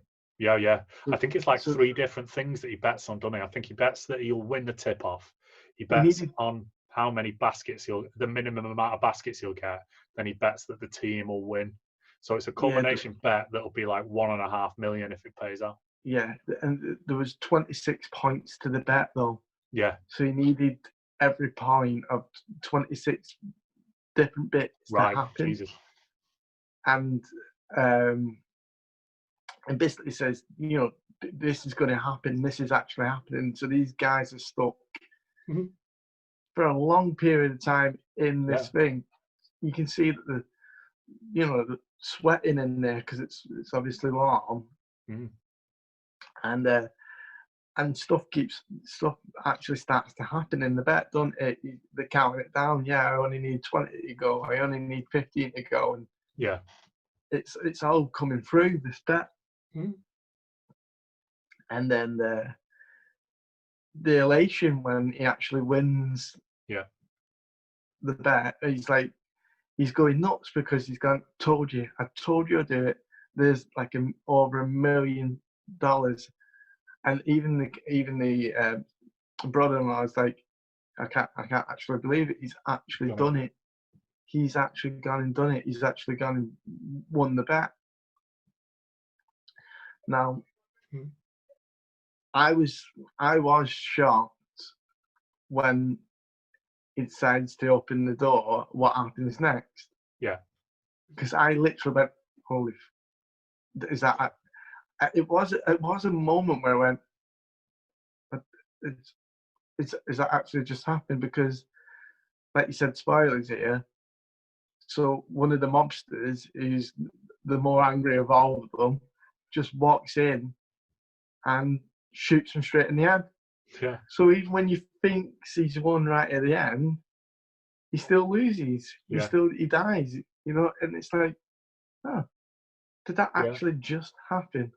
I think it's like 3 different things that he bets on, doesn't he? I think he bets that he'll win the tip-off. He bets on how many baskets the minimum amount of baskets he'll get. Then he bets that the team will win. So it's a culmination bet that'll be like $1.5 million if it pays out. Yeah, and there was 26 points to the bet though. Yeah. So he needed every point of 26 different bits to happen. Jesus. And basically says, this is going to happen. This is actually happening. So these guys are stuck for a long period of time in this thing. You can see that the sweating in there because it's obviously warm. And stuff actually starts to happen in the bet, don't it? They count it down. Yeah, I only need 20 to go. I only need 15 to go. And it's all coming through this bet. And then the elation when he actually wins the bet, he's going nuts because he's gone, I told you I'd do it. There's like over $1 million. And even the brother-in-law is like, I can't actually believe it. He's actually done it. He's actually gone and done it. He's actually gone and won the bet. Now, I was shocked when he decides to open the door. What happens next? Yeah, because I literally went, "Holy, is that?" It was a moment where I went, "Is that actually just happened?" Because, like you said, spoilers here. So one of the mobsters, who's the more angry of all of them, just walks in and shoots him straight in the head. Yeah. So even when you think he's won right at the end, he still loses. He dies. And it's like, oh, did that actually just happen?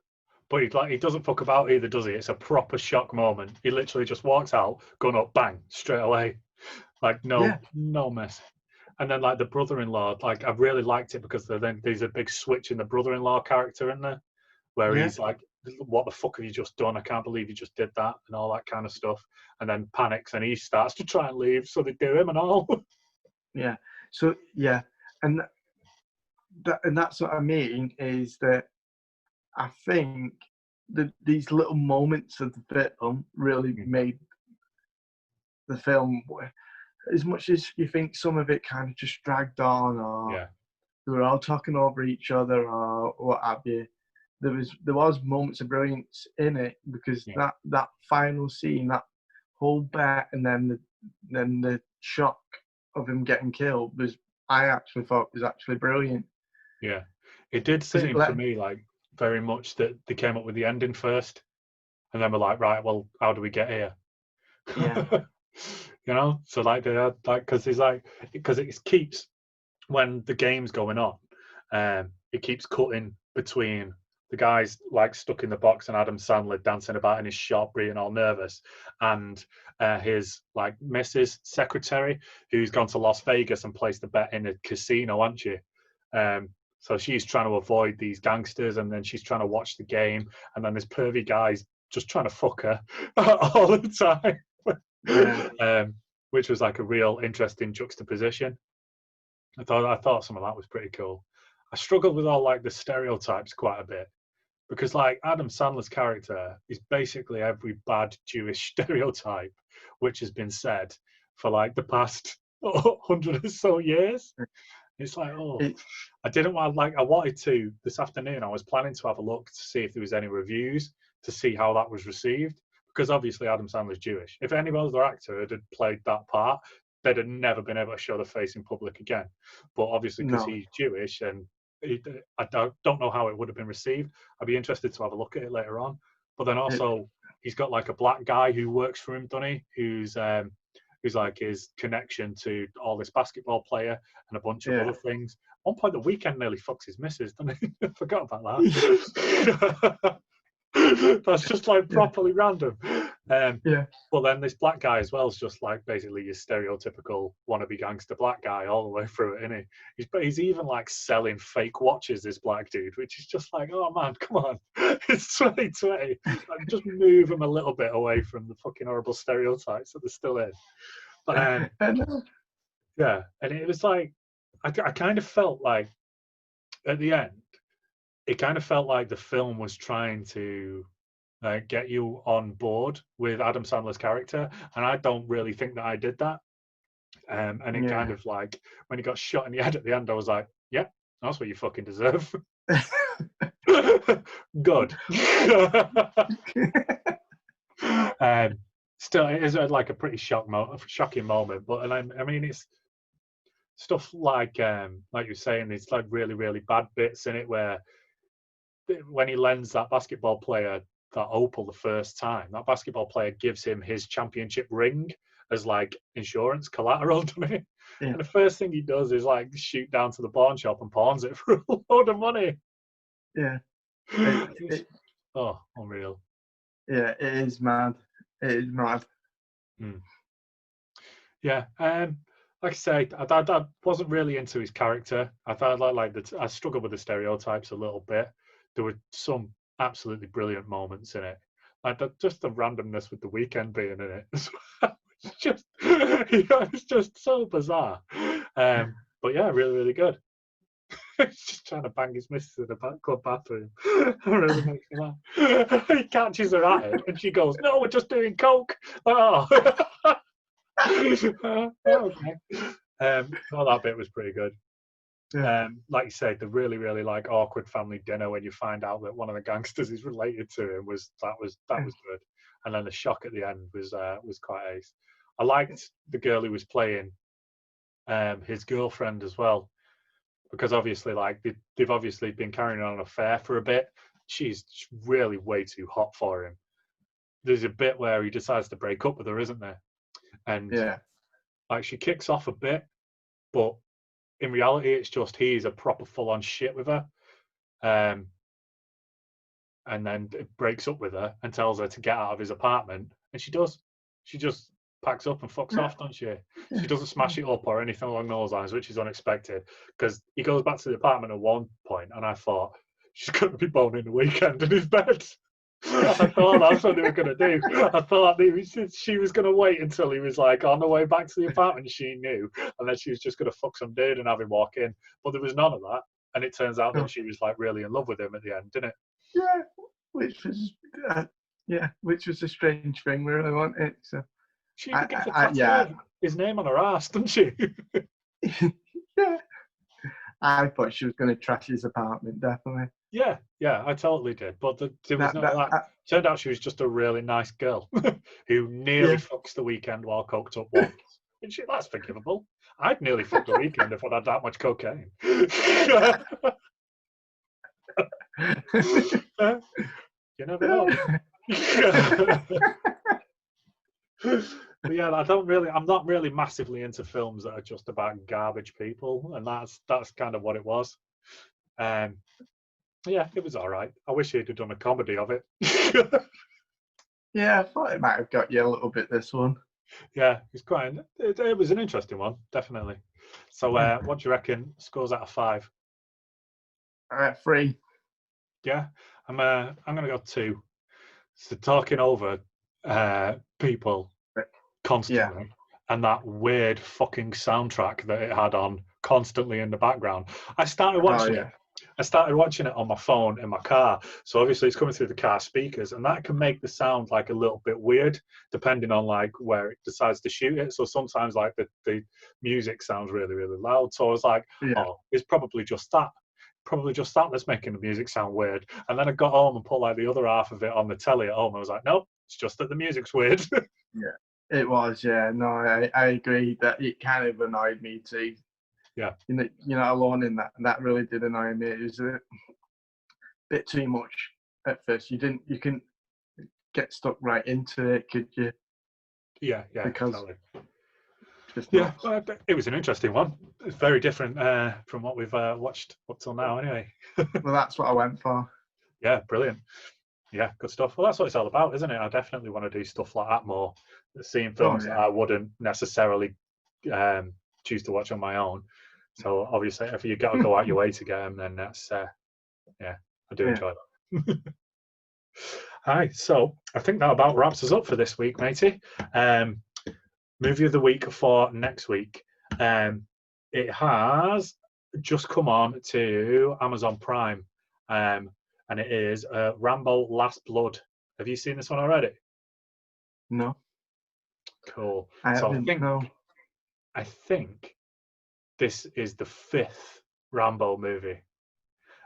But he doesn't fuck about either, does he? It's a proper shock moment. He literally just walks out, gun up, bang, straight away. Like no mess. And then like the brother-in-law, like I really liked it because then there's a big switch in the brother-in-law character in there, where he's like what the fuck have you just done? I can't believe you just did that, and all that kind of stuff. And then panics, and he starts to try and leave, so they do him and all. Yeah. So yeah, and that's what I mean, is that I think that these little moments of the film really made the film. As much as you think some of it kind of just dragged on, or they were all talking over each other, or what have you, there was moments of brilliance in it, because that final scene, that whole bet, and then the shock of him getting killed I actually thought was actually brilliant. Yeah, it did seem for me like very much that they came up with the ending first, and then we're like, right, well, how do we get here? Yeah. You know, so like they had like, because it keeps, when the game's going on, it keeps cutting between the guys like stuck in the box and Adam Sandler dancing about in his shop, being all nervous, and his like Mrs. Secretary, who's gone to Las Vegas and placed the bet in a casino, hasn't she? So she's trying to avoid these gangsters, and then she's trying to watch the game, and then this pervy guy's just trying to fuck her all the time. Which was like a real interesting juxtaposition. I thought some of that was pretty cool. I struggled with all like the stereotypes quite a bit, because like Adam Sandler's character is basically every bad Jewish stereotype which has been said for like the past 100 or so years. It's like, I wanted to, this afternoon, I was planning to have a look to see if there was any reviews to see how that was received, because obviously Adam Sandler's Jewish. If any other actor had played that part, they'd have never been able to show the face in public again. But obviously, because he's Jewish, and I don't know how it would have been received. I'd be interested to have a look at it later on. But then also, he's got like a black guy who works for him, doesn't he? Who's like his connection to all this basketball player and a bunch of other things. At one point, The Weeknd nearly fucks his missus, doesn't he? I forgot about that. That's just like properly random. But then this black guy as well is just like basically your stereotypical wannabe gangster black guy all the way through it, isn't he? He's even like selling fake watches, this black dude, which is just like, oh man, come on. It's 2020. Like, just move him a little bit away from the fucking horrible stereotypes that they're still in. But yeah, and it was like, I kind of felt like at the end, it kind of felt like the film was trying to get you on board with Adam Sandler's character, and I don't really think that I did that. And it kind of like, when he got shot in the head at the end, I was like, yeah, that's what you fucking deserve. Good. Still, it is like a pretty shocking moment, but I mean, it's stuff like you're saying, there's like really, really bad bits in it where when he lends that basketball player that opal the first time, that basketball player gives him his championship ring as like insurance collateral, doesn't he? Yeah. And the first thing he does is like shoot down to the pawn shop and pawns it for a load of money. Yeah. Unreal. Yeah, it is mad. It is mad. Yeah. Like I say, I wasn't really into his character. I thought I struggled with the stereotypes a little bit. There were some absolutely brilliant moments in it. Like just the randomness with The Weeknd being in it. It's just so bizarre. But yeah, really, really good. He's just trying to bang his missus in the club bathroom. It really makes me laugh. He catches her at it, and she goes, "No, we're just doing coke." Oh. Okay. That bit was pretty good. Like you said, the really, really like awkward family dinner when you find out that one of the gangsters is related to him was good, and then the shock at the end was quite ace. I liked the girl who was playing his girlfriend as well, because obviously like they've obviously been carrying on an affair for a bit. She's really way too hot for him. There's a bit where he decides to break up with her, isn't there? And like she kicks off a bit, but in reality, it's just he's a proper full-on shit with her, and then it breaks up with her and tells her to get out of his apartment, and she does. She just packs up and fucks off, doesn't she? She doesn't smash it up or anything along those lines, which is unexpected, because he goes back to the apartment at one point, and I thought she's going to be boning The Weeknd in his bed. I thought that's what they were going to do. I thought she was going to wait until he was like on the way back to the apartment. She knew, and then she was just going to fuck some dude and have him walk in. But there was none of that, and it turns out that she was like really in love with him at the end, didn't it? Yeah, which was a strange thing, really, wasn't it? So she even gets a tattoo of his name on her ass, didn't she? Yeah, I thought she was going to trash his apartment, definitely. Yeah, I totally did. But there was that. Turned out she was just a really nice girl who nearly fucks the weekend while coked up once. And that's forgivable. I'd nearly fucked the weekend if I'd had that much cocaine. You never know. But yeah, I'm not really massively into films that are just about garbage people, and that's kind of what it was. Yeah, it was all right. I wish he'd have done a comedy of it. Yeah, I thought it might have got you a little bit, this one. Yeah, it was an interesting one, definitely. So what do you reckon scores out of 5? 3. Yeah, I'm gonna go 2. So talking over people constantly, and that weird fucking soundtrack that it had on constantly in the background. I started watching it. I started watching it on my phone in my car. So obviously it's coming through the car speakers, and that can make the sound like a little bit weird depending on like where it decides to shoot it. So sometimes like the music sounds really, really loud. So I was like, oh, it's probably just that. Probably just that that's making the music sound weird. And then I got home and put like the other half of it on the telly at home. I was like, nope, it's just that the music's weird. Yeah, it was. Yeah, no, I agree that it kind of annoyed me too. Yeah, you're not alone in that. That really did annoy me. It was a bit too much at first. You couldn't get stuck right into it, could you? Yeah, because totally. Well, it was an interesting one. It's very different from what we've watched up till now, anyway. Well, that's what I went for. Yeah, brilliant. Yeah, good stuff. Well, that's what it's all about, isn't it? I definitely want to do stuff like that more. Seeing films that I wouldn't necessarily choose to watch on my own. So obviously, if you got to go out your way to get them, then that's I do enjoy that. Hi, so I think that about wraps us up for this week, matey. Movie of the week for next week. It has just come on to Amazon Prime, and it is Rambo: Last Blood. Have you seen this one already? No. Cool. I think this is the 5th Rambo movie,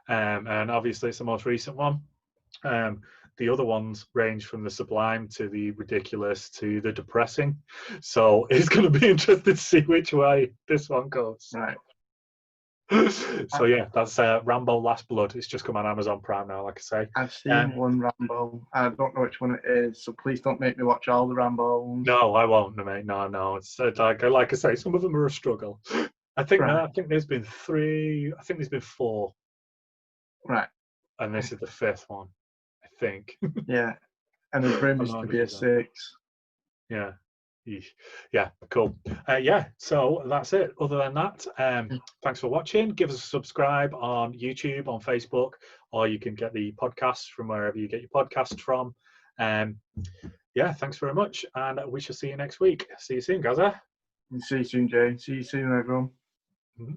and obviously it's the most recent one. The other ones range from the sublime to the ridiculous to the depressing. So it's going to be interesting to see which way this one goes. Right. So yeah, that's Rambo: Last Blood. It's just come on Amazon Prime now, like I say. I've seen one Rambo. I don't know which one it is, so please don't make me watch all the Rambos. No, I won't, mate. No. It's like I say, some of them are a struggle. I think there's been 3. I think there's been 4. Right. And this is the 5th one, I think. Yeah. And there's rumors to be a 6. Yeah. Yeah, cool. So that's it. Other than that, thanks for watching. Give us a subscribe on YouTube, on Facebook, or you can get the podcast from wherever you get your podcast from. Thanks very much, and we shall see you next week. See you soon, Gaza. See you soon, Jay. See you soon, everyone. Mm-hmm.